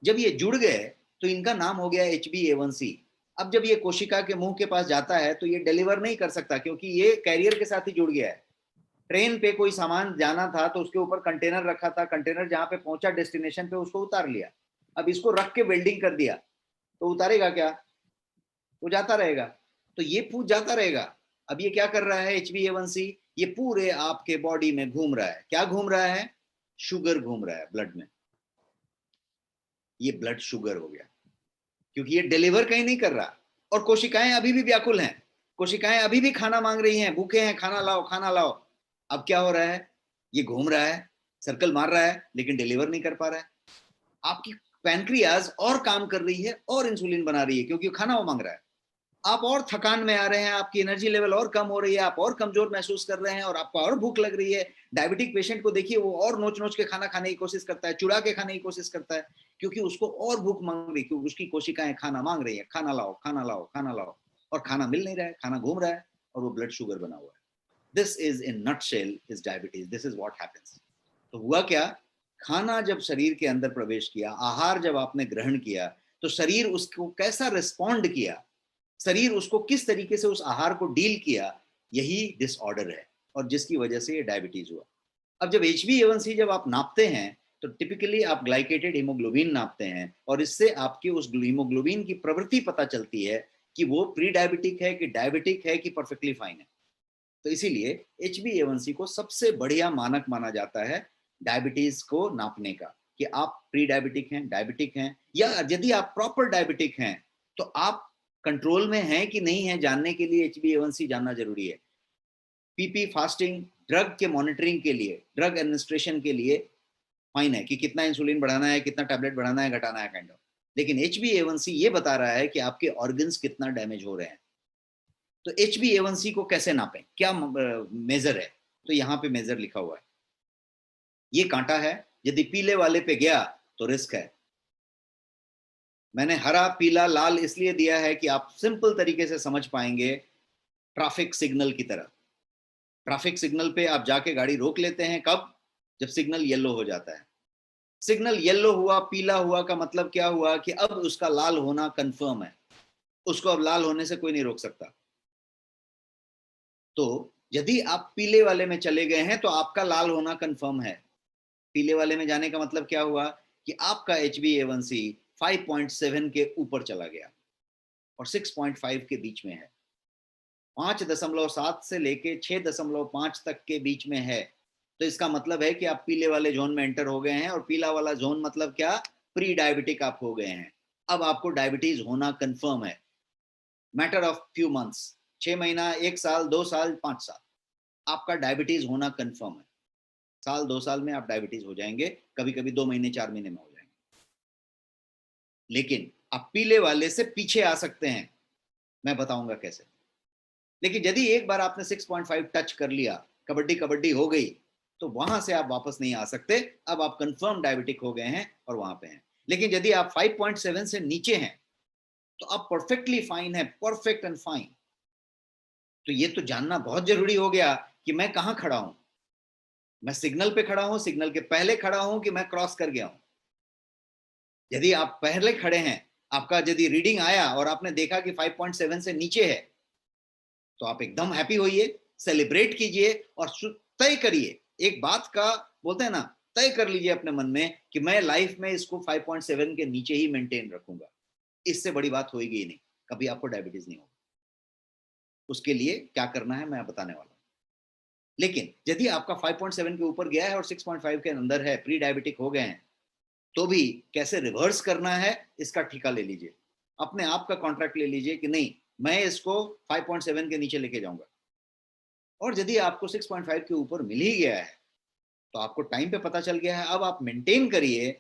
जब ये जुड़ गए तो इनका नाम हो गया HbA1c। अब जब ये कोशिका के मुंह के पास जाता है तो ये डिलीवर नहीं कर सकता, क्योंकि ये कैरियर के साथ ही जुड़ गया है। ट्रेन पे कोई सामान जाना था तो उसके ऊपर कंटेनर रखा था, कंटेनर जहां पे पहुंचा डेस्टिनेशन पे उसको उतार लिया, अब इसको रख के वेल्डिंग कर दिया तो उतारेगा क्या? वो जाता रहेगा, तो ये पूछ जाता रहेगा। अब ये क्या कर रहा है HbA1c? ये पूरे आपके बॉडी में घूम रहा है। क्या घूम रहा है? शुगर घूम रहा है ब्लड में। ये ब्लड शुगर हो गया, क्योंकि ये डिलीवर कहीं नहीं कर रहा, और कोशिकाएं अभी भी व्याकुल हैं, कोशिकाएं अभी भी खाना मांग रही हैं, भूखे हैं, खाना लाओ खाना लाओ। अब क्या हो रहा है? ये घूम रहा है, सर्कल मार रहा है, लेकिन डिलीवर नहीं कर पा रहा है। आपकी पैनक्रियाज और काम कर रही है और इंसुलिन बना रही है, क्योंकि खाना वो मांग रहा है। आप और थकान में आ रहे हैं, आपकी एनर्जी लेवल और कम हो रही है, आप और कमजोर महसूस कर रहे हैं, और आपको और भूख लग रही है। डायबिटिक पेशेंट को देखिए, वो और नोच नोच के खाना खाने की कोशिश करता है, चुरा के खाने की कोशिश करता है, क्योंकि उसको और भूख मांग रही है, क्योंकि उसकी कोशिकाएं खाना मांग रही है, खाना लाओ खाना लाओ खाना लाओ, और खाना मिल नहीं रहा है, खाना घूम रहा है, और वो ब्लड शुगर बना हुआ है। This is in nutshell is diabetes, this is what happens. तो हुआ क्या? खाना जब शरीर के अंदर प्रवेश किया, आहार जब आपने ग्रहण किया, तो शरीर उसको कैसा रिस्पॉन्ड किया, शरीर उसको किस तरीके से उस आहार को डील किया, यही डिसऑर्डर है, और जिसकी वजह से ये डायबिटीज हुआ। अब जब HbA1c जब आप नापते हैं तो टिपिकली आप ग्लाइकेटेड हीमोग्लोबिन नापते हैं, और इससे आपकी उस हीमोग्लोबिन की प्रवृत्ति पता चलती है कि वो प्री डायबिटिक है कि डायबिटिक है कि परफेक्टली फाइन है। तो इसीलिए HbA1c को सबसे बढ़िया मानक माना जाता है डायबिटीज को नापने का, कि आप प्री डायबिटिक हैं, डायबिटिक हैं, या यदि आप प्रॉपर डायबिटिक हैं तो आप कंट्रोल में हैं कि नहीं है, जानने के लिए HbA1c जानना जरूरी है। PP फास्टिंग ड्रग के मॉनिटरिंग के लिए, ड्रग एडमिनिस्ट्रेशन के लिए फाइन है कि कितना इंसुलिन बढ़ाना है, कितना टैबलेट बढ़ाना है, घटाना है, काइंड ऑफ। लेकिन HbA1c ये बता रहा है कि आपके ऑर्गन्स कितना डैमेज हो रहे हैं। तो HbA1c को कैसे नापें, क्या मेजर है? तो यहाँ पे मेजर लिखा हुआ है, ये कांटा है, यदि पीले वाले पे गया तो रिस्क है। मैंने हरा पीला लाल इसलिए दिया है कि आप सिंपल तरीके से समझ पाएंगे, ट्रैफिक सिग्नल की तरह। ट्रैफिक सिग्नल पे आप जाके गाड़ी रोक लेते हैं, कब? जब सिग्नल येलो हो जाता है। सिग्नल येलो हुआ, पीला हुआ का मतलब क्या हुआ कि अब उसका लाल होना कंफर्म है, उसको अब लाल होने से कोई नहीं रोक सकता। तो यदि आप पीले वाले में चले गए हैं तो आपका लाल होना कंफर्म है। पीले वाले में जाने का मतलब क्या हुआ कि आपका HbA1c 5.7 के ऊपर चला गया और 6.5 के बीच में है, 5.7 से लेके 6.5 तक के बीच में है। तो इसका मतलब है कि आप पीले वाले जोन में एंटर हो गए हैं, और पीला वाला जोन मतलब क्या, प्री डायबिटिक आप हो गए हैं। अब आपको डायबिटीज होना कंफर्म है, मैटर ऑफ फ्यू मंथ्स, 6 महीना, 1 साल, 2 साल, 5 साल, आपका डायबिटीज होना कंफर्म है। साल 2 साल में आप डायबिटीज हो जाएंगे, कभी कभी 2 महीने 4 महीने में हो जाएंगे। लेकिन आप पीले वाले से पीछे आ सकते हैं, मैं बताऊंगा कैसे। लेकिन यदि एक बार आपने 6.5 टच कर लिया, कबड्डी कबड्डी हो गई, तो वहां से आप वापस नहीं आ सकते। अब आप कंफर्म डायबिटिक हो गए हैं और वहां पे हैं। लेकिन यदि आप 5.7 से नीचे हैं तो आप परफेक्टली फाइन है, परफेक्ट एंड फाइन। तो ये तो जानना बहुत जरूरी हो गया कि मैं कहां खड़ा हूं। मैं सिग्नल पे खड़ा हूं, सिग्नल के पहले खड़ा हूं, कि मैं क्रॉस कर गया हूं। यदि आप पहले खड़े हैं, आपका यदि रीडिंग आया और आपने देखा कि 5.7 से नीचे है, तो आप एकदम हैप्पी होइए, सेलिब्रेट कीजिए और तय करिए, एक बात का बोलते हैं ना, तय कर लीजिए अपने मन में कि मैं लाइफ में इसको 5.7 के नीचे ही मेंटेन रखूंगा। इससे बड़ी बात होगी ही नहीं, कभी आपको डायबिटीज नहीं होगी। उसके लिए क्या करना है मैं बताने वाला हूं। लेकिन यदि आपका 5.7 के ऊपर गया है और 6.5 के अंदर है, प्री डायबिटिक हो गए हैं, तो भी कैसे रिवर्स करना है इसका ठिका ले लीजिए। अपने आप का कॉन्ट्रैक्ट ले लीजिए कि नहीं, मैं इसको 5.7 के नीचे लेके जाऊंगा। और यदि आपको 6.5 के ऊपर मिल ही गया है, तो आपको टाइम पे पता चल गया है, अब आप मेंटेन करिए,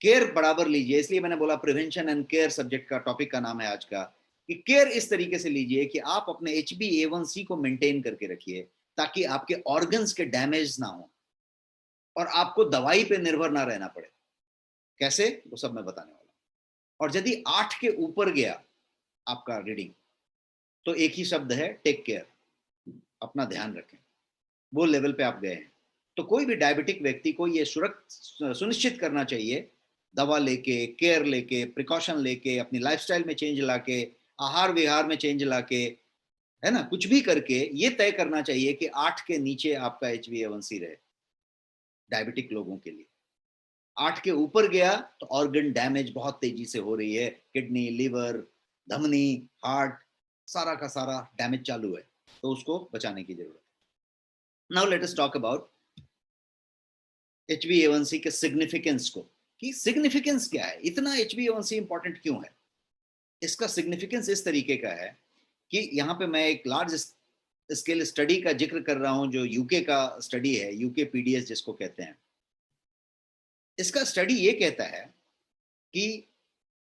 केयर बराबर लीजिए। इसलिए मैंने बोला प्रिवेंशन एंड केयर सब्जेक्ट का टॉपिक का नाम है आज का, कि केयर इस तरीके से लीजिए कि आप अपने HbA1c को मेंटेन करके रखिए, ताकि आपके ऑर्गन्स के डैमेज ना हो और आपको दवाई पे निर्भर ना रहना पड़े। कैसे, वो सब मैं बताने वाला हूं। और यदि 8 के ऊपर गया आपका रीडिंग, तो एक ही शब्द है, टेक केयर, अपना ध्यान रखें। वो लेवल पे आप गए हैं, तो कोई भी डायबिटिक व्यक्ति को ये सुनिश्चित करना चाहिए, दवा लेके, केयर लेके, प्रिकॉशन लेके, अपनी लाइफस्टाइल में चेंज लाके, आहार विहार में चेंज लाके, है ना, कुछ भी करके ये तय करना चाहिए कि 8 के नीचे आपका HbA1c रहे डायबिटिक लोगों के लिए। 8 के ऊपर गया तो ऑर्गन डैमेज बहुत तेजी से हो रही है, किडनी, लिवर, धमनी, हार्ट, सारा का सारा डैमेज चालू है, तो उसको बचाने की जरूरत है। Now let us talk about HbA1c के सिग्निफिकेंस को, कि सिग्निफिकेंस क्या है, इतना HbA1c इंपॉर्टेंट क्यों है। इसका सिग्निफिकेंस इस तरीके का है कि यहाँ पे मैं एक लार्ज स्केल स्टडी का जिक्र कर रहा हूं, जो यूके का स्टडी है, यूके PDS जिसको कहते हैं। इसका स्टडी ये कहता है कि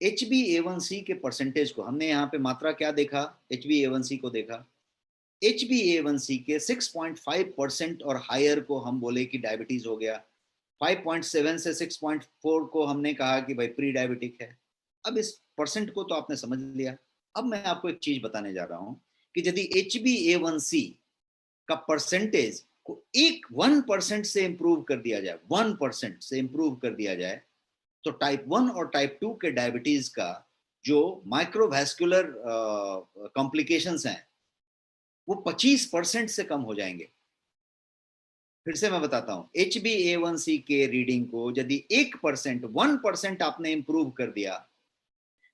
HbA1c के परसेंटेज को, हमने यहाँ पे मात्रा क्या देखा, HbA1c को देखा, HbA1c के 6.5% और हायर को हम बोले कि डायबिटीज हो गया, 5.7 से 6.4 को हमने कहा कि भाई प्री डायबिटिक है। अब इस परसेंट को तो आपने समझ लिया। अब मैं आपको एक चीज बताने जा रहा हूं कि यदि HbA1c का परसेंटेज को 1% से इंप्रूव कर दिया जाए, 1% से इंप्रूव कर दिया जाए, तो टाइप 1 और टाइप 2 के डायबिटीज का जो माइक्रोवैस्कुलर कॉम्प्लिकेशंस हैं, वो 25% से कम हो जाएंगे। फिर से मैं बताता हूं, HbA1c के रीडिंग को यदि 1% आपने इंप्रूव कर दिया,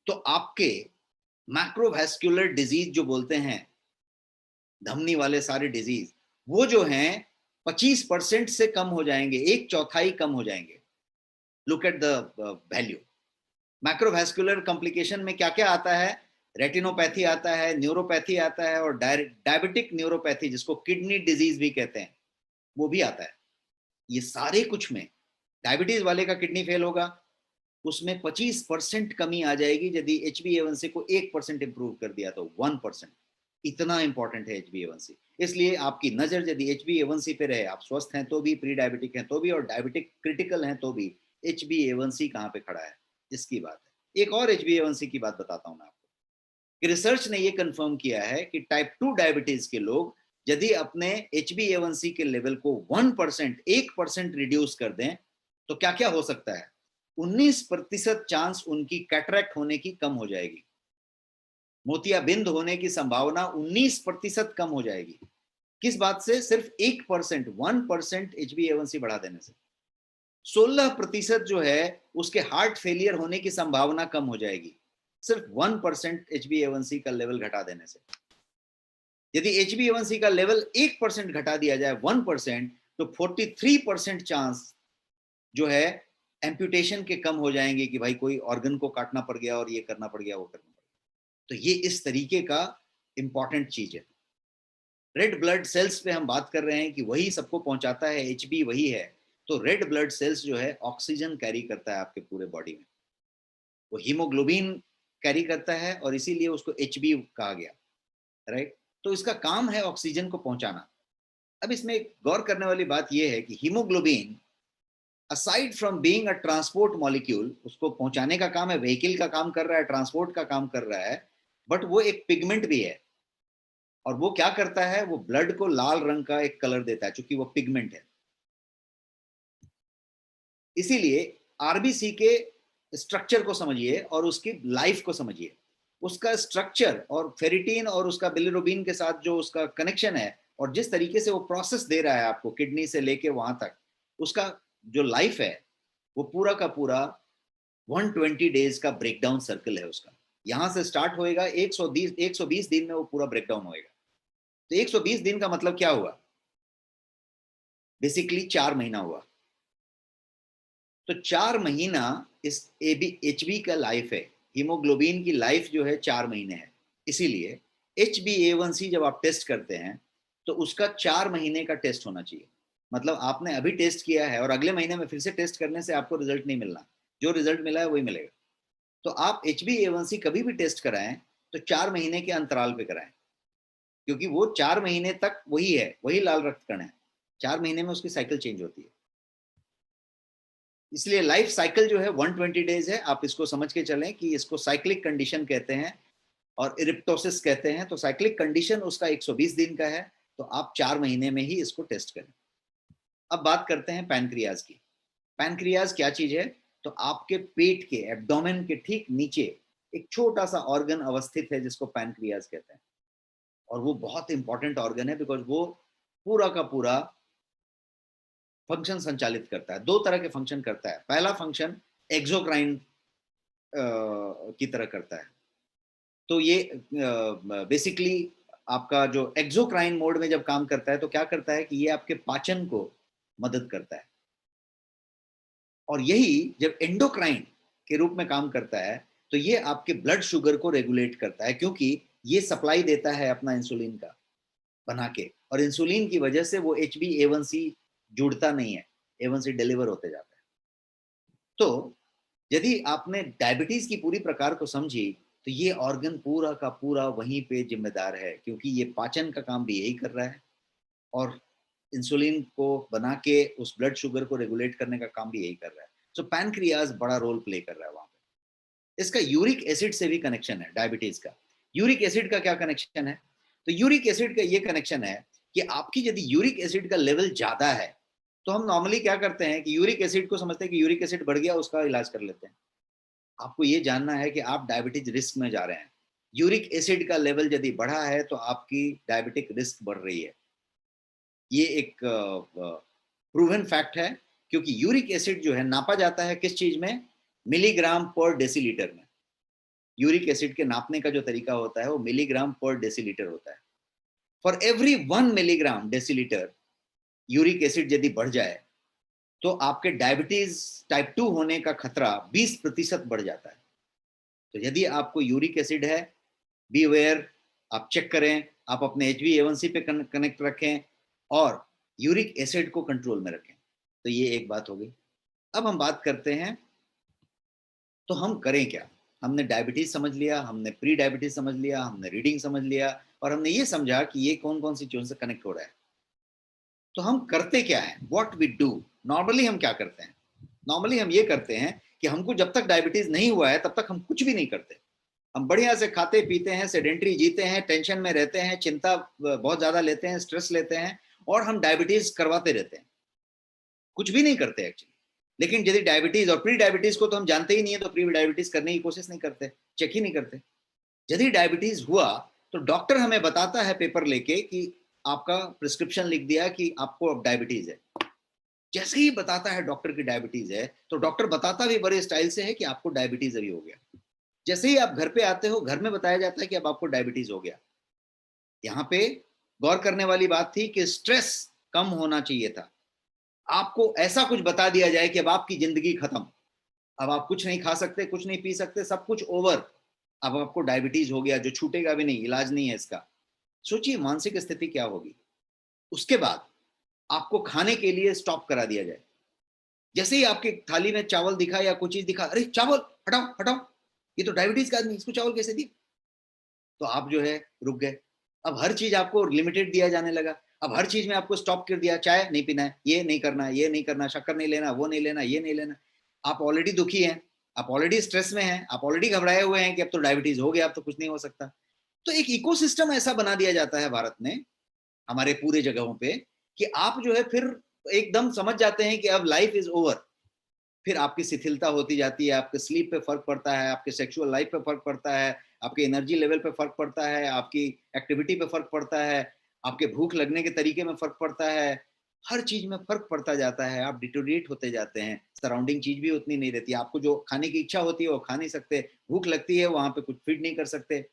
तो आपके मैक्रोवैस्कुलर डिजीज जो बोलते हैं, धमनी वाले सारे डिजीज, वो जो हैं 25% से कम हो जाएंगे, 1/4 कम हो जाएंगे। Look at the value. Macrovascular complication में क्या क्या आता है, रेटिनोपैथी आता है, न्यूरोपैथी आता है, और डायबिटिक न्यूरोपैथी जिसको किडनी डिजीज भी कहते हैं, वो भी आता है। ये सारे कुछ में डायबिटीज वाले का किडनी फेल होगा, उसमें 25% कमी आ जाएगी यदि HbA1c को 1% इंप्रूव कर दिया तो 1%। इतना इंपॉर्टेंट है HbA1c। इसलिए आपकी नजर यदि HbA1c पे रहे, आप स्वस्थ हैं तो भी, प्री डायबिटिक हैं तो भी, और डायबिटिक क्रिटिकल हैं तो भी, HbA1c कहाँ पे खड़ा है, इसकी बात है। एक और HbA1c की बात बताता हूं मैं आपको, कि रिसर्च ने ये कंफर्म किया है कि टाइप 2 डायबिटीज के लोग यदि अपने HbA1c के लेवल को 1% रिड्यूस कर दें, तो क्या क्या हो सकता है, 19% चांस उनकी कैटरैक्ट होने की कम हो जाएगी, मोतियाबिंद होने की संभावना 19% कम हो जाएगी। किस बात से, सिर्फ 1% HbA1c बढ़ा देने से। 16% जो है उसके हार्ट फेलियर होने की संभावना कम हो जाएगी, सिर्फ 1% HbA1c का लेवल घटा देने से। यदि HbA1c का लेवल 1% घटा दिया जाए, 1%, तो 43% चांस जो है एम्पुटेशन के कम हो जाएंगे कि भाई कोई ऑर्गन को काटना पड़ गया और ये करना पड़ गया वो करना पड़ गया। तो ये इस तरीके का इंपॉर्टेंट चीज है। रेड ब्लड सेल्स पे हम बात कर रहे हैं कि वही सबको पहुंचाता है, एचबी वही है। तो रेड ब्लड सेल्स जो है ऑक्सीजन कैरी करता है आपके पूरे बॉडी में, वो हीमोग्लोबिन कैरी करता है और इसीलिए उसको एचबी कहा गया, राइट। तो इसका काम है ऑक्सीजन को पहुंचाना। अब इसमें गौर करने वाली बात यह है कि haemoglobin aside from being a transport molecule, उसको पहुंचाने का काम है, व्हीकल का काम कर रहा है, ट्रांसपोर्ट का काम कर रहा है, बट वो एक पिगमेंट भी है। और वो क्या करता है, वो ब्लड को लाल रंग का एक कलर देता है क्योंकि वो पिगमेंट है। इसीलिए आरबीसी के स्ट्रक्चर को समझिए और उसकी लाइफ को समझिए। उसका स्ट्रक्चर और फेरिटीन और उसका बिलिरुबिन के साथ जो उसका कनेक्शन है और जिस तरीके से वो प्रोसेस दे रहा है आपको किडनी से लेके वहां तक, उसका जो लाइफ है वो पूरा का पूरा 120 डेज का ब्रेकडाउन सर्कल है उसका। यहां से स्टार्ट होएगा, 120 दिन में वो पूरा ब्रेकडाउन होएगा। तो 120 दिन का मतलब क्या हुआ, बेसिकली 4 महीना हुआ। तो 4 महीना इस एचबी का लाइफ है। हीमोग्लोबिन की लाइफ जो है 4 महीने है। इसीलिए HbA1c जब आप टेस्ट करते हैं तो उसका 4 महीने का टेस्ट होना चाहिए। मतलब आपने अभी टेस्ट किया है और अगले महीने में फिर से टेस्ट करने से आपको रिजल्ट नहीं मिलना, जो रिजल्ट मिला है वही मिलेगा। तो आप HbA1c कभी भी टेस्ट कराएं तो 4 महीने के अंतराल पे कराएं, क्योंकि वो 4 महीने तक वही है, वही लाल रक्त कण है। 4 महीने में उसकी साइकिल चेंज होती है। इसलिए लाइफ साइकिल जो है 120 डेज है। आप इसको समझ के चलें कि इसको साइक्लिक कंडीशन कहते हैं और इरिप्टोसिस कहते हैं। तो साइक्लिक कंडीशन उसका 120 दिन का है, तो आप 4 महीने में ही इसको टेस्ट करें। अब बात करते हैं पैनक्रियाज की। पैनक्रियाज क्या चीज है, तो आपके पेट के एब्डोमेन के ठीक नीचे एक छोटा सा ऑर्गन अवस्थित है जिसको पैनक्रियाज कहते हैं। और वो बहुत इंपॉर्टेंट ऑर्गन है बिकॉज वो पूरा का पूरा फंक्शन संचालित करता है। 2 तरह के फंक्शन करता है। पहला फंक्शन एक्सोक्राइन की तरह करता है। तो ये बेसिकली आपका जो एक्सोक्राइन मोड में जब काम करता है तो क्या करता है कि ये आपके पाचन को मदद करता है। और यही जब एंडोक्राइन के रूप में काम करता है तो ये आपके ब्लड शुगर को रेगुलेट करता है, क्योंकि ये सप्लाई देता है अपना इंसुलिन का बना के, और इंसुलिन की वजह से वो HbA1c जुड़ता नहीं है, A1c डिलीवर होते जाता है। तो यदि आपने डायबिटीज की पूरी प्रकार को समझी तो ये ऑर्गन पूरा का पूरा वहीं पे जिम्मेदार है, क्योंकि ये पाचन का काम भी यही कर रहा है और इंसुलिन को बना के उस ब्लड शुगर को रेगुलेट करने का काम भी यही कर रहा है। सो पैनक्रियाज बड़ा रोल प्ले कर रहा है वहां पे। इसका यूरिक एसिड से भी कनेक्शन है डायबिटीज का। यूरिक एसिड का क्या कनेक्शन है, तो यूरिक एसिड का ये कनेक्शन है कि आपकी यदि यूरिक एसिड का लेवल ज्यादा है तो हम नॉर्मली क्या करते हैं कि यूरिक एसिड को समझते हैं कि यूरिक एसिड बढ़ गया उसका इलाज कर लेते हैं। आपको ये जानना है कि आप डायबिटीज रिस्क में जा रहे हैं। यूरिक एसिड का लेवल यदि बढ़ा है तो आपकी डायबिटिक रिस्क बढ़ रही है। ये एक प्रूवन फैक्ट है, क्योंकि यूरिक एसिड जो है नापा जाता है किस चीज में, मिलीग्राम पर डेसीलीटर में। यूरिक एसिड के नापने का जो तरीका होता है वो मिलीग्राम पर डेसीलीटर होता है। For every 1 milligram decilitre uric acid यदि बढ़ जाए तो आपके डायबिटीज टाइप 2 होने का खतरा 20% बढ़ जाता है। तो यदि आपको यूरिक एसिड है, बी अवेयर, आप चेक करें, आप अपने HbA1c पे कनेक्ट रखें और यूरिक एसिड को कंट्रोल में रखें। तो ये एक बात हो गई। अब हम बात करते हैं तो हम करें क्या। हमने डायबिटीज समझ लिया, हमने प्री डायबिटीज समझ लिया, हमने रीडिंग समझ लिया और हमने ये समझा कि ये कौन कौन सी चीजों से कनेक्ट हो रहा है। तो हम करते क्या है, व्हाट वी डू। नॉर्मली हम क्या करते हैं, नॉर्मली हम ये करते हैं कि हमको जब तक डायबिटीज नहीं हुआ है तब तक हम कुछ भी नहीं करते। हम बढ़िया से खाते पीते हैं, सेडेंट्री जीते हैं, टेंशन में रहते हैं, चिंता बहुत ज्यादा लेते हैं, स्ट्रेस लेते हैं और हम डायबिटीज करवाते रहते हैं, कुछ भी नहीं करते एक्चुअली। लेकिन यदि डायबिटीज और प्री डायबिटीज को तो हम जानते ही नहीं है तो प्री डायबिटीज करने की कोशिश नहीं करते, चेक ही नहीं करते। यदि डायबिटीज हुआ तो डॉक्टर हमें बताता है पेपर लेके कि आपका प्रिस्क्रिप्शन लिख दिया कि आपको अब डायबिटीज है। जैसे ही बताता है डॉक्टर की डायबिटीज है तो डॉक्टर बताता भी बड़े स्टाइल से है कि आपको डायबिटीज अभी हो गया। जैसे ही आप घर पे आते हो घर में बताया जाता है कि अब आपको डायबिटीज हो गया। यहाँ पे गौर करने वाली बात थी कि स्ट्रेस कम होना चाहिए था, आपको ऐसा कुछ बता दिया जाए कि अब आपकी जिंदगी खत्म, अब आप कुछ नहीं खा सकते, कुछ नहीं पी सकते, सब कुछ ओवर, अब आपको डायबिटीज हो गया जो छूटेगा भी नहीं, इलाज नहीं है इसका। सोचिए मानसिक स्थिति क्या होगी। उसके बाद आपको खाने के लिए स्टॉप करा दिया जाए, जैसे ही आपकी थाली में चावल दिखा या कुछ चीज दिखा, अरे चावल हटाओ हटाओ, ये तो डायबिटीज का आदमी, इसको चावल कैसे दिए, तो आप जो है रुक गए। अब हर चीज आपको लिमिटेड दिया जाने लगा, अब हर चीज में आपको स्टॉप कर दिया, चाय नहीं पीना है, ये नहीं करना है, ये नहीं करना, शक्कर नहीं लेना, वो नहीं लेना, ये नहीं लेना। आप ऑलरेडी दुखी हैं, आप ऑलरेडी स्ट्रेस में हैं, आप ऑलरेडी घबराए हुए हैं कि अब तो डायबिटीज हो गया, अब तो कुछ नहीं हो सकता। तो एक इकोसिस्टम ऐसा बना दिया जाता है भारत में, हमारे पूरे जगहों पे, कि आप जो है फिर एकदम समझ जाते हैं कि अब लाइफ इज ओवर। फिर आपकी शिथिलता होती जाती है, आपके स्लीप पे फर्क पड़ता है, आपके सेक्सुअल लाइफ पे फर्क पड़ता है, आपके एनर्जी लेवल पे फर्क पड़ता है, आपकी एक्टिविटी पे फर्क पड़ता है, आपके भूख लगने के तरीके में फर्क पड़ता है, हर चीज में फर्क पड़ता जाता है। आप डिटोरिएट होते जाते हैं, सराउंडिंग चीज भी उतनी नहीं रहती, आपको जो खाने की इच्छा होती है वो खा नहीं सकते, भूख लगती है वहां पे कुछ फीड नहीं कर सकते,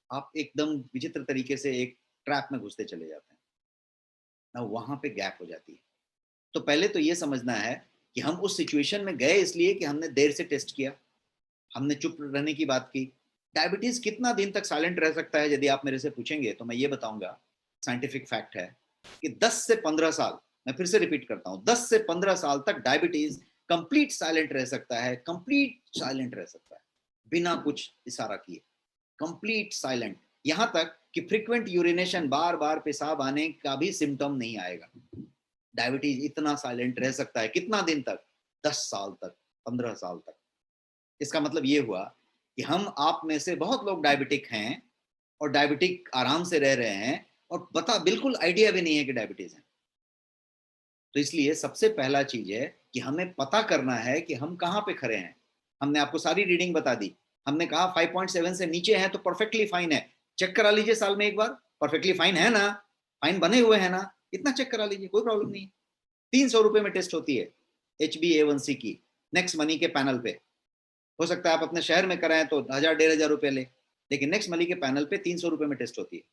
आप एकदम विचित्र तरीके से एक ट्रैप में घुसते चले जाते हैं ना, वहां पे गैप हो जाती है। तो पहले तो ये समझना है कि हम उस सिचुएशन में गए इसलिए कि हमने देर से टेस्ट किया, हमने चुप रहने की बात की। डायबिटीज कितना दिन तक साइलेंट रह सकता है यदि आप मेरे से पूछेंगे तो मैं ये बताऊंगा, साइंटिफिक फैक्ट है कि 10 से 15 साल, मैं फिर से रिपीट करता हूं, 10 से 15 साल तक डायबिटीज कंप्लीट साइलेंट रह सकता है, कंप्लीट साइलेंट रह सकता है, बिना कुछ इशारा किए, कंप्लीट साइलेंट। यहां तक कि फ्रीक्वेंट यूरिनेशन, बार बार पेशाब आने का भी सिम्टम नहीं आएगा। डायबिटीज इतना साइलेंट रह सकता है, कितना दिन तक, 10 साल तक, 15 साल तक। इसका मतलब ये हुआ कि हम आप में से बहुत लोग डायबिटिक हैं और डायबिटिक आराम से रह रहे हैं और बता बिल्कुल आइडिया भी नहीं है कि डायबिटीज है। तो इसलिए सबसे पहला चीज है कि हमें पता करना है कि हम कहाँ पे खड़े हैं। हमने आपको सारी रीडिंग बता दी, हमने कहा 5.7 से नीचे है तो परफेक्टली फाइन है, चेक करा लीजिए साल में एक बार, परफेक्टली फाइन है ना, फाइन बने हुए हैं ना, इतना चेक करा लीजिए, कोई प्रॉब्लम नहीं है। 300 रुपए में टेस्ट होती है HbA1c की, नेक्स्ट मनी के पैनल पे। हो सकता है आप अपने शहर में कराएं तो 1000-1500 रुपए ले, लेकिन नेक्स्ट मनी के पैनल पे 300 रुपए में टेस्ट होती है।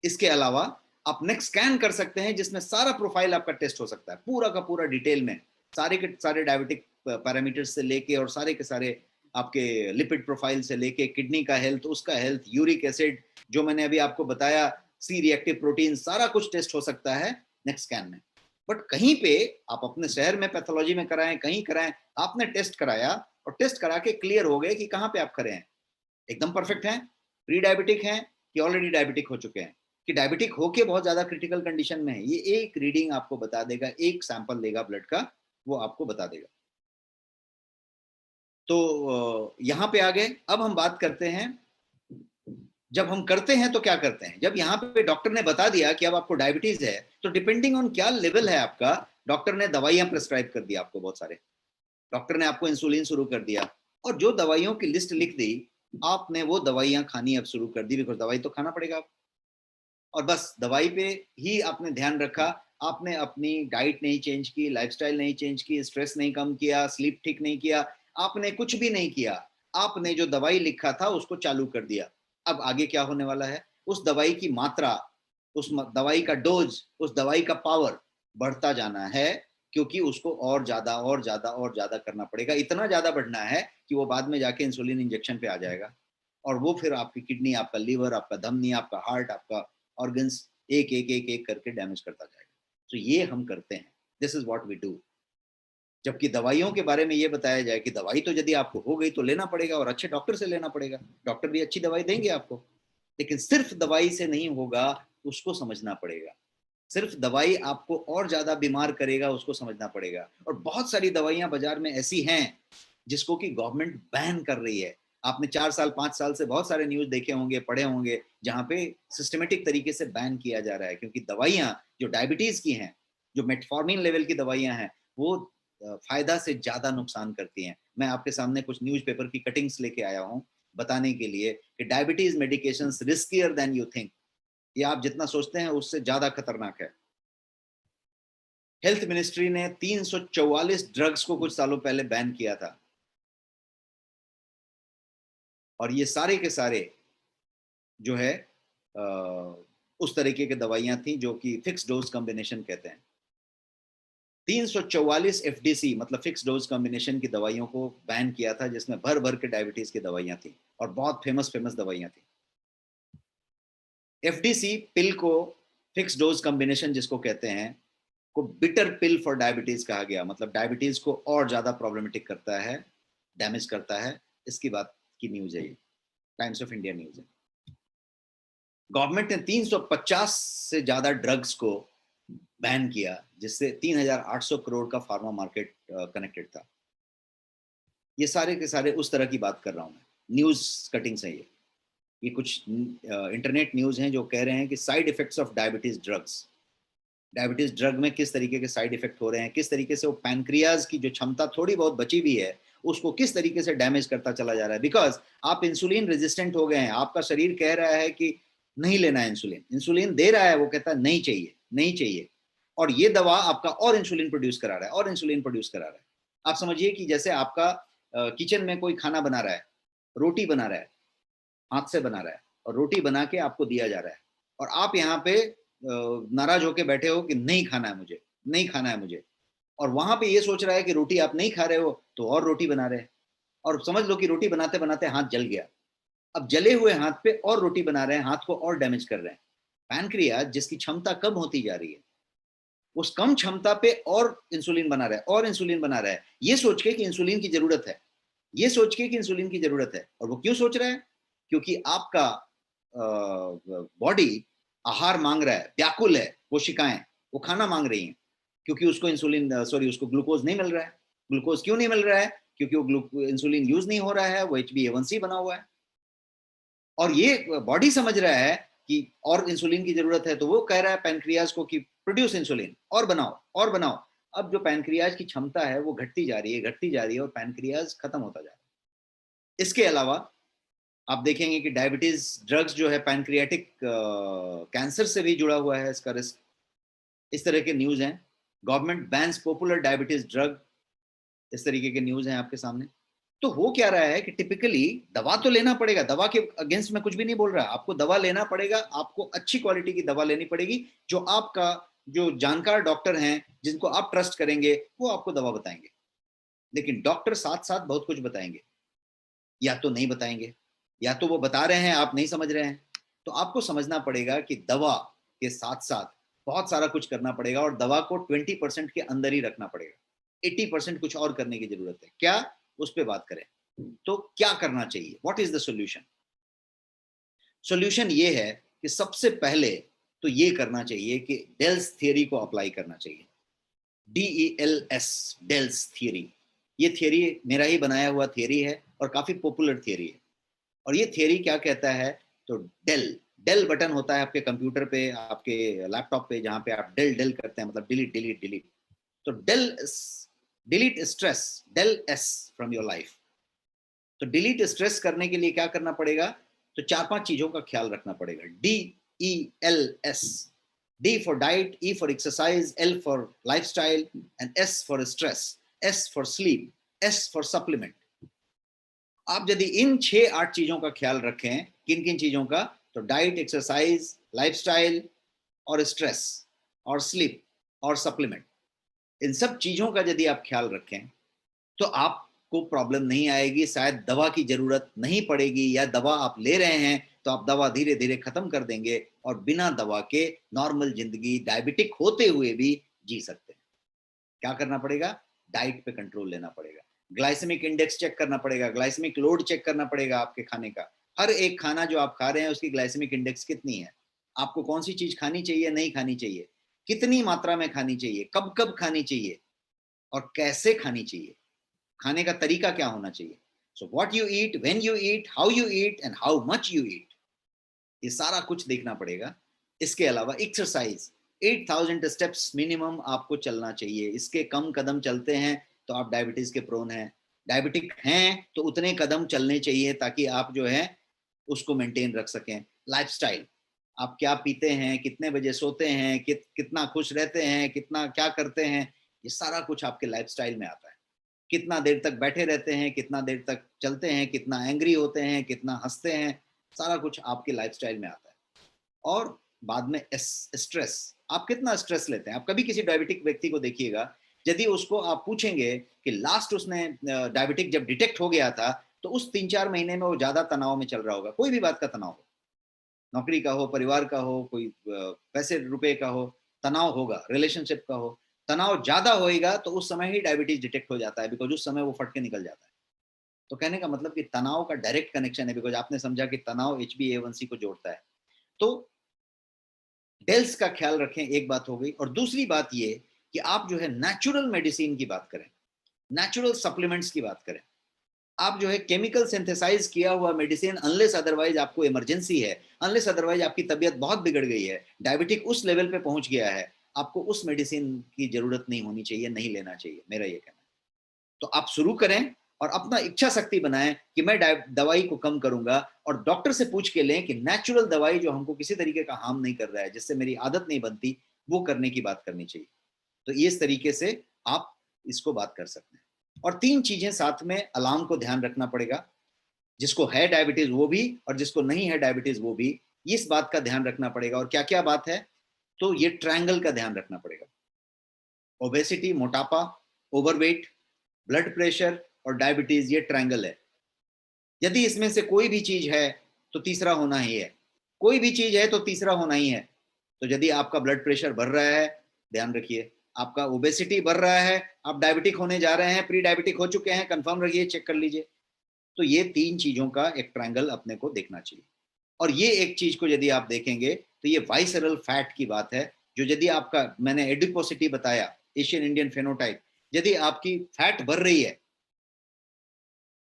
इसके अलावा आप नेक्स्ट स्कैन कर सकते हैं जिसमें सारा प्रोफाइल आपका टेस्ट हो सकता है, पूरा का पूरा डिटेल में, सारे के सारे डायबिटिक पैरामीटर्स से लेके और सारे के सारे आपके लिपिड प्रोफाइल से लेके किडनी का हेल्थ, उसका हेल्थ, यूरिक एसिड, जो मैंने अभी आपको बताया, सी रिएक्टिव प्रोटीन, सारा कुछ टेस्ट हो सकता है नेक्स्ट स्कैन में। बट कहीं पे आप अपने शहर में पैथोलॉजी में कराएं, कहीं कराएं, आपने टेस्ट कराया और टेस्ट करा के क्लियर हो गए कि कहाँ पे आप खड़े हैं, एकदम परफेक्ट हैं, प्री डायबिटिक हैं कि ऑलरेडी डायबिटिक हो चुके हैं, कि डायबिटिक होके बहुत ज्यादा क्रिटिकल कंडीशन में है, ये एक रीडिंग आपको बता देगा, एक सैंपल लेगा ब्लड का, वो आपको बता देगा। तो यहाँ पे आ गए, अब हम बात करते हैं जब हम करते हैं तो क्या करते हैं। जब यहाँ पे डॉक्टर ने बता दिया कि अब आपको डायबिटीज है, तो डिपेंडिंग ऑन क्या लेवल है आपका, डॉक्टर ने दवाइयां प्रेस्क्राइब कर दी आपको, बहुत सारे डॉक्टर ने आपको इंसुलिन शुरू कर दिया, और जो दवाइयों की लिस्ट लिख दी आपने, वो दवाइयां खानी अब शुरू कर दी, बिकॉज दवाई तो खाना पड़ेगा आपको। और बस दवाई पे ही आपने ध्यान रखा, आपने अपनी डाइट नहीं चेंज की, लाइफस्टाइल नहीं चेंज की, स्ट्रेस नहीं कम किया, स्लीप ठीक नहीं किया, आपने कुछ भी नहीं किया, आपने जो दवाई लिखा था उसको चालू कर दिया। अब आगे क्या होने वाला है, उस दवाई की मात्रा, उस दवाई का डोज, उस दवाई का पावर बढ़ता जाना है, क्योंकि उसको और ज्यादा और ज्यादा और ज्यादा करना पड़ेगा, इतना ज्यादा बढ़ना है कि वो बाद में जाके इंसुलिन इंजेक्शन पे आ जाएगा, और वो फिर आपकी किडनी, आपका लीवर, आपका धमनी, आपका हार्ट, आपका ऑर्गन्स एक एक एक एक करके डैमेज करता जाएगा। तो ये हम करते हैं, this is what we do. जबकि दवाइयों के बारे में ये बताया जाए कि दवाई तो यदि आपको हो गई तो लेना पड़ेगा और अच्छे डॉक्टर से लेना पड़ेगा, डॉक्टर भी अच्छी दवाई देंगे आपको, लेकिन सिर्फ दवाई से नहीं होगा, उसको समझना पड़ेगा। सिर्फ दवाई आपको और ज्यादा बीमार करेगा, उसको समझना पड़ेगा। और बहुत सारी दवाइयां बाजार में ऐसी हैं जिसको कि गवर्नमेंट बैन कर रही है। आपने 4 साल 5 साल से बहुत सारे न्यूज देखे होंगे, पढ़े होंगे, जहां पे सिस्टमेटिक तरीके से बैन किया जा रहा है, क्योंकि दवाइयां जो डायबिटीज की हैं, जो मेटफॉर्मिन लेवल की दवाइयां हैं, वो फायदा से ज्यादा नुकसान करती हैं। मैं आपके सामने कुछ न्यूज़पेपर की कटिंग्स लेके आया हूं बताने के लिए कि diabetes medication riskier than you think, ये आप जितना सोचते हैं उससे ज्यादा खतरनाक है। हेल्थ मिनिस्ट्री ने 344 ड्रग्स को कुछ सालों पहले बैन किया था, और ये सारे के सारे जो है उस तरीके की दवाइयां थी जो कि फिक्स डोज कॉम्बिनेशन कहते हैं। 344 एफडीसी मतलब फिक्स डोज कॉम्बिनेशन की दवाइयों को बैन किया था, जिसमें भर भर के डायबिटीज की दवाइयां थी और बहुत फेमस फेमस दवाइयां थी। एफडीसी पिल को, फिक्स डोज कॉम्बिनेशन जिसको कहते हैं, को बिटर पिल फॉर डायबिटीज कहा गया, मतलब डायबिटीज को और ज्यादा प्रॉब्लमेटिक करता है, डैमेज करता है। इसकी बात की न्यूज है ये, टाइम्स ऑफ इंडिया न्यूज है। गवर्नमेंट ने 350 से ज्यादा ड्रग्स को बैन किया, जिससे 3,800 करोड़ का फार्मा मार्केट कनेक्टेड था। ये सारे के सारे उस तरह की बात कर रहा हूं मैं, न्यूज कटिंग से। ये कुछ इंटरनेट न्यूज हैं जो कह रहे हैं कि side effects of diabetes drugs, diabetes drug में किस तरीके के साइड इफेक्ट हो रहे हैं, किस तरीके से वो पैनक्रियाज की जो क्षमता थोड़ी बहुत बची हुई है उसको किस तरीके से डैमेज करता चला जा रहा है। बिकॉज आप इंसुलिन रेजिस्टेंट हो गए हैं, आपका शरीर कह रहा है कि नहीं लेना है इंसुलिन, इंसुलिन दे रहा है, वो कहता है नहीं चाहिए नहीं चाहिए, और ये दवा आपका और इंसुलिन प्रोड्यूस करा रहा है और इंसुलिन प्रोड्यूस करा रहा है। आप समझिए कि जैसे आपका किचन में कोई खाना बना रहा है, रोटी बना रहा है, हाथ से बना रहा है और रोटी बना के आपको दिया जा रहा है, और आप यहाँ पे नाराज होके बैठे हो कि नहीं खाना है मुझे, नहीं खाना है मुझे, और वहां पे ये सोच रहा है कि रोटी आप नहीं खा रहे हो तो और रोटी बना रहे हैं, और समझ लो कि रोटी बनाते बनाते हाथ जल गया। अब जले हुए हाथ पे और रोटी बना रहे हैं, हाथ को और डैमेज कर रहे हैं। पैनक्रियाज जिसकी क्षमता कम होती जा रही है, उस कम क्षमता पे और इंसुलिन बना रहा है और इंसुलिन बना रहा है, ये सोच के कि इंसुलिन की जरूरत है, ये सोच के कि इंसुलिन की जरूरत है। और वो क्यों सोच रहा है? क्योंकि आपका बॉडी आहार मांग रहा है, व्याकुल है, कोशिकाएं वो खाना मांग रही हैं, क्योंकि उसको इंसुलिन सॉरी उसको ग्लूकोज नहीं मिल रहा है। ग्लूकोज क्यों नहीं मिल रहा है? क्योंकि वो इंसुलिन यूज नहीं हो रहा है, वो HbA1c बना हुआ है, और ये बॉडी समझ रहा है कि और इंसुलिन की जरूरत है, तो वो कह रहा है पैनक्रियाज को कि प्रोड्यूस इंसुलिन, और बनाओ और बनाओ। अब जो पैनक्रियाज की क्षमता है वो घटती जा रही है, घटती जा रही है, और पैनक्रियाज खत्म होता जा रहा है। इसके अलावा आप देखेंगे कि डायबिटीज ड्रग्स जो है पैनक्रियाटिक कैंसर से भी जुड़ा हुआ है इसका रिस्क। इस तरह के न्यूज हैं। Government bans popular diabetes drug, इस तरीके के न्यूज हैं आपके सामने। तो हो क्या रहा है कि टिपिकली दवा तो लेना पड़ेगा, दवा के अगेंस्ट में कुछ भी नहीं बोल रहा, आपको दवा लेना पड़ेगा, आपको अच्छी क्वालिटी की दवा लेनी पड़ेगी, जो आपका जो जानकार डॉक्टर हैं जिनको आप ट्रस्ट करेंगे वो आपको दवा बताएंगे। लेकिन डॉक्टर साथ साथ बहुत कुछ बताएंगे, या तो नहीं बताएंगे, या तो वो बता रहे हैं आप नहीं समझ रहे हैं। तो आपको समझना पड़ेगा कि दवा के साथ साथ बहुत सारा कुछ करना पड़ेगा, और दवा को 20% के अंदर ही रखना पड़ेगा। 80% कुछ और करने की जरूरत है। क्या? उस पर बात करें। तो क्या करना चाहिए? What is the solution? Solution ये है कि सबसे पहले तो ये करना चाहिए कि डेल्स थियरी को अप्लाई करना चाहिए। DELS, DELS theory. ये थियरी मेरा ही बनाया हुआ थियरी है और काफी पॉपुलर थियरी है। और ये थियरी क्या कहता है? तो डेल डेल बटन होता है आपके कंप्यूटर पे, आपके लैपटॉप पे, जहां पे आप डेल डेल करते हैं, मतलब डिलीट डिलीट डिलीट। तो del delete stress, del S from your life. तो डिलीट स्ट्रेस करने के लिए क्या करना पड़ेगा? तो 4-5 चीजों का ख्याल रखना पड़ेगा। DELS, D for diet, E for exercise, L for lifestyle, and S for stress, S for sleep, S for supplement. आप यदि इन 6-8 चीजों का ख्याल रखें, किन किन चीजों का? तो डाइट, एक्सरसाइज, लाइफस्टाइल, और स्ट्रेस, और स्लीप, और सप्लीमेंट, इन सब चीजों का यदि आप ख्याल रखें तो आपको प्रॉब्लम नहीं आएगी, शायद दवा की जरूरत नहीं पड़ेगी, या दवा आप ले रहे हैं तो आप दवा धीरे धीरे खत्म कर देंगे और बिना दवा के नॉर्मल जिंदगी डायबिटिक होते हुए भी जी सकते हैं। क्या करना पड़ेगा? डाइट पे कंट्रोल लेना पड़ेगा, ग्लाइसेमिक इंडेक्स चेक करना पड़ेगा, ग्लाइसेमिक लोड चेक करना पड़ेगा आपके खाने का। हर एक खाना जो आप खा रहे हैं उसकी ग्लाइसेमिक इंडेक्स कितनी है, आपको कौन सी चीज खानी चाहिए, नहीं खानी चाहिए, कितनी मात्रा में खानी चाहिए, कब कब खानी चाहिए, और कैसे खानी चाहिए, खाने का तरीका क्या होना चाहिए। So what you eat, when you eat, how you eat, and how much you eat, ये सारा कुछ देखना पड़ेगा। इसके अलावा एक्सरसाइज, 8,000 स्टेप्स मिनिमम आपको चलना चाहिए। इसके कम कदम चलते हैं तो आप डायबिटीज के प्रोन हैं, डायबिटिक हैं तो उतने कदम चलने चाहिए ताकि आप जो है उसको मेंटेन रख सकें। लाइफस्टाइल, आप क्या पीते हैं, कितने बजे सोते हैं, कितना खुश रहते हैं, कितना क्या करते हैं, ये सारा कुछ आपके लाइफस्टाइल में आता है। कितना देर तक बैठे रहते हैं, कितना देर तक चलते हैं, कितना एंग्री होते हैं, कितना हंसते हैं, सारा कुछ आपके लाइफस्टाइल में आता है। और बाद में स्ट्रेस, आप कितना स्ट्रेस लेते हैं। आप कभी किसी डायबिटिक व्यक्ति को देखिएगा यदि उसको आप पूछेंगे कि लास्ट उसने डायबिटिक जब डिटेक्ट हो गया था तो उस 3-4 महीने में वो ज्यादा तनाव में चल रहा होगा, कोई भी बात का तनाव हो, नौकरी का हो, परिवार का हो, कोई पैसे रुपए का हो, तनाव होगा, रिलेशनशिप का हो, तनाव ज्यादा होएगा तो उस समय ही डायबिटीज डिटेक्ट हो जाता है, बिकॉज उस समय वो फट के निकल जाता है। तो कहने का मतलब कि तनाव का डायरेक्ट कनेक्शन है, बिकॉज आपने समझा कि तनाव HbA1c को जोड़ता है। तो डेल्स का ख्याल रखें, एक बात हो गई। और दूसरी बात ये कि आप जो है नेचुरल मेडिसिन की बात करें, नेचुरल सप्लीमेंट्स की बात करें। आप जो है केमिकल सिंथेसाइज किया हुआ मेडिसिन, अनलेस अदरवाइज आपको इमरजेंसी है, अनलेस अदरवाइज आपकी तबीयत बहुत बिगड़ गई है, डायबिटिक उस लेवल पे पहुंच गया है, आपको उस मेडिसिन की जरूरत नहीं होनी चाहिए, नहीं लेना चाहिए, मेरा ये कहना है। तो आप शुरू करें और अपना इच्छा शक्ति बनाएं कि मैं दवाई को कम करूंगा, और डॉक्टर से पूछ के लें कि नेचुरल दवाई जो हमको किसी तरीके का हार्म नहीं कर रहा है, जिससे मेरी आदत नहीं बनती, वो करने की बात करनी चाहिए। तो इस तरीके से आप इसको बात कर सकते हैं। और 3 चीजें साथ में, अलार्म को ध्यान रखना पड़ेगा, जिसको है डायबिटीज वो भी और जिसको नहीं है डायबिटीज वो भी, इस बात का ध्यान रखना पड़ेगा। और क्या क्या बात है, तो ये ट्रायंगल का ध्यान रखना पड़ेगा। ओबेसिटी, मोटापा, ओवरवेट, ब्लड प्रेशर और डायबिटीज, ये ट्रायंगल है। यदि इसमें से कोई भी चीज है तो तीसरा होना ही है, कोई भी चीज है तो तीसरा होना ही है। तो यदि आपका ब्लड प्रेशर बढ़ रहा है, ध्यान रखिए, आपका ओबेसिटी बढ़ रहा है, आप डायबिटिक होने जा रहे हैं, प्री डायबिटिक हो चुके हैं, कंफर्म रखिए, चेक कर लीजिए। तो ये 3 चीजों का एक ट्रायंगल अपने को देखना चाहिए। और ये एक चीज को यदि आप देखेंगे तो ये वाइसरल फैट की बात है, जो यदि आपका, मैंने एडिपोसिटी बताया, एशियन इंडियन फेनोटाइप, यदि आपकी फैट बढ़ रही है,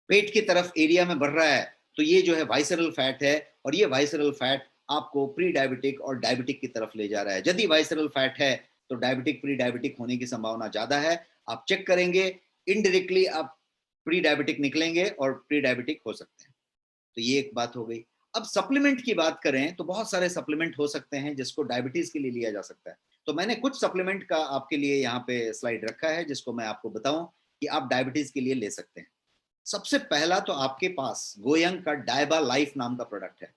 पेट की तरफ एरिया में बढ़ रहा है, तो ये जो है वाइसरल फैट है। और ये वाइसरल फैट आपको प्री डायबिटिक और डायबिटिक की तरफ ले जा रहा है। यदि वाइसरल फैट है तो डायबिटिक प्री डायबिटिक होने की संभावना ज्यादा है। आप चेक करेंगे, इनडायरेक्टली आप प्री डायबिटिक निकलेंगे और प्री डायबिटिक हो सकते हैं। तो ये एक बात हो गई। अब सप्लीमेंट की बात करें तो बहुत सारे सप्लीमेंट हो सकते हैं जिसको डायबिटीज के लिए लिया जा सकता है। तो मैंने कुछ सप्लीमेंट का आपके लिए यहाँ पे स्लाइड रखा है, जिसको मैं आपको बताऊं कि आप डायबिटीज के लिए ले सकते हैं। सबसे पहला तो आपके पास गोयंग का डायबा लाइफ नाम का प्रोडक्ट है।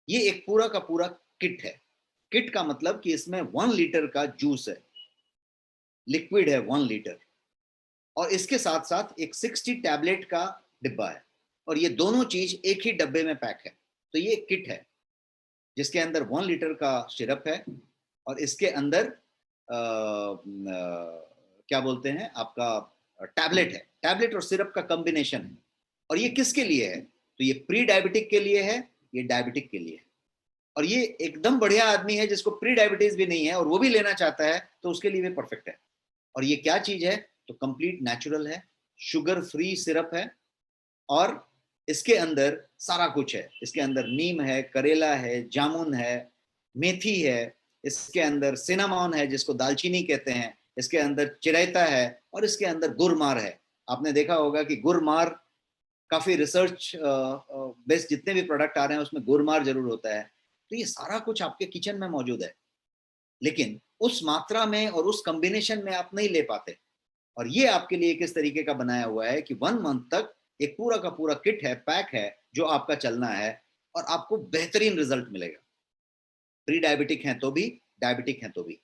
ये एक पूरा का पूरा किट है। किट का मतलब कि इसमें 1 लीटर का जूस है, लिक्विड है 1 लीटर, और इसके साथ साथ एक 60 टैबलेट का डिब्बा है, और ये दोनों चीज एक ही डब्बे में पैक है। तो ये किट है जिसके अंदर 1 लीटर का सिरप है, और इसके अंदर क्या बोलते हैं आपका टैबलेट है, टैबलेट और सिरप का कॉम्बिनेशन है। और ये किसके लिए है, तो ये प्री डायबिटिक के लिए है, ये डायबिटिक के लिए है। और ये एकदम बढ़िया आदमी है जिसको प्री डायबिटीज भी नहीं है और वो भी लेना चाहता है, तो उसके लिए भी परफेक्ट है। और ये क्या चीज है, तो कंप्लीट नेचुरल है, शुगर फ्री सिरप है, और इसके अंदर सारा कुछ है। इसके अंदर नीम है, करेला है, जामुन है, मेथी है, इसके अंदर सिनामॉन है जिसको दालचीनी कहते हैं, इसके अंदर चिरैता है, और इसके अंदर गुरमार है। आपने देखा होगा कि गुरमार, काफी रिसर्च बेस्ड जितने भी प्रोडक्ट आ रहे हैं उसमें गुरमार जरूर होता है। तो ये सारा कुछ आपके किचन में मौजूद है, लेकिन उस मात्रा में और उस कॉम्बिनेशन में आप नहीं ले पाते। और ये आपके लिए किस तरीके का बनाया हुआ है कि 1 मंथ तक एक पूरा का पूरा किट है, पैक है, जो आपका चलना है, और आपको बेहतरीन रिजल्ट मिलेगा। प्री डायबिटिक हैं तो भी, डायबिटिक हैं तो भी,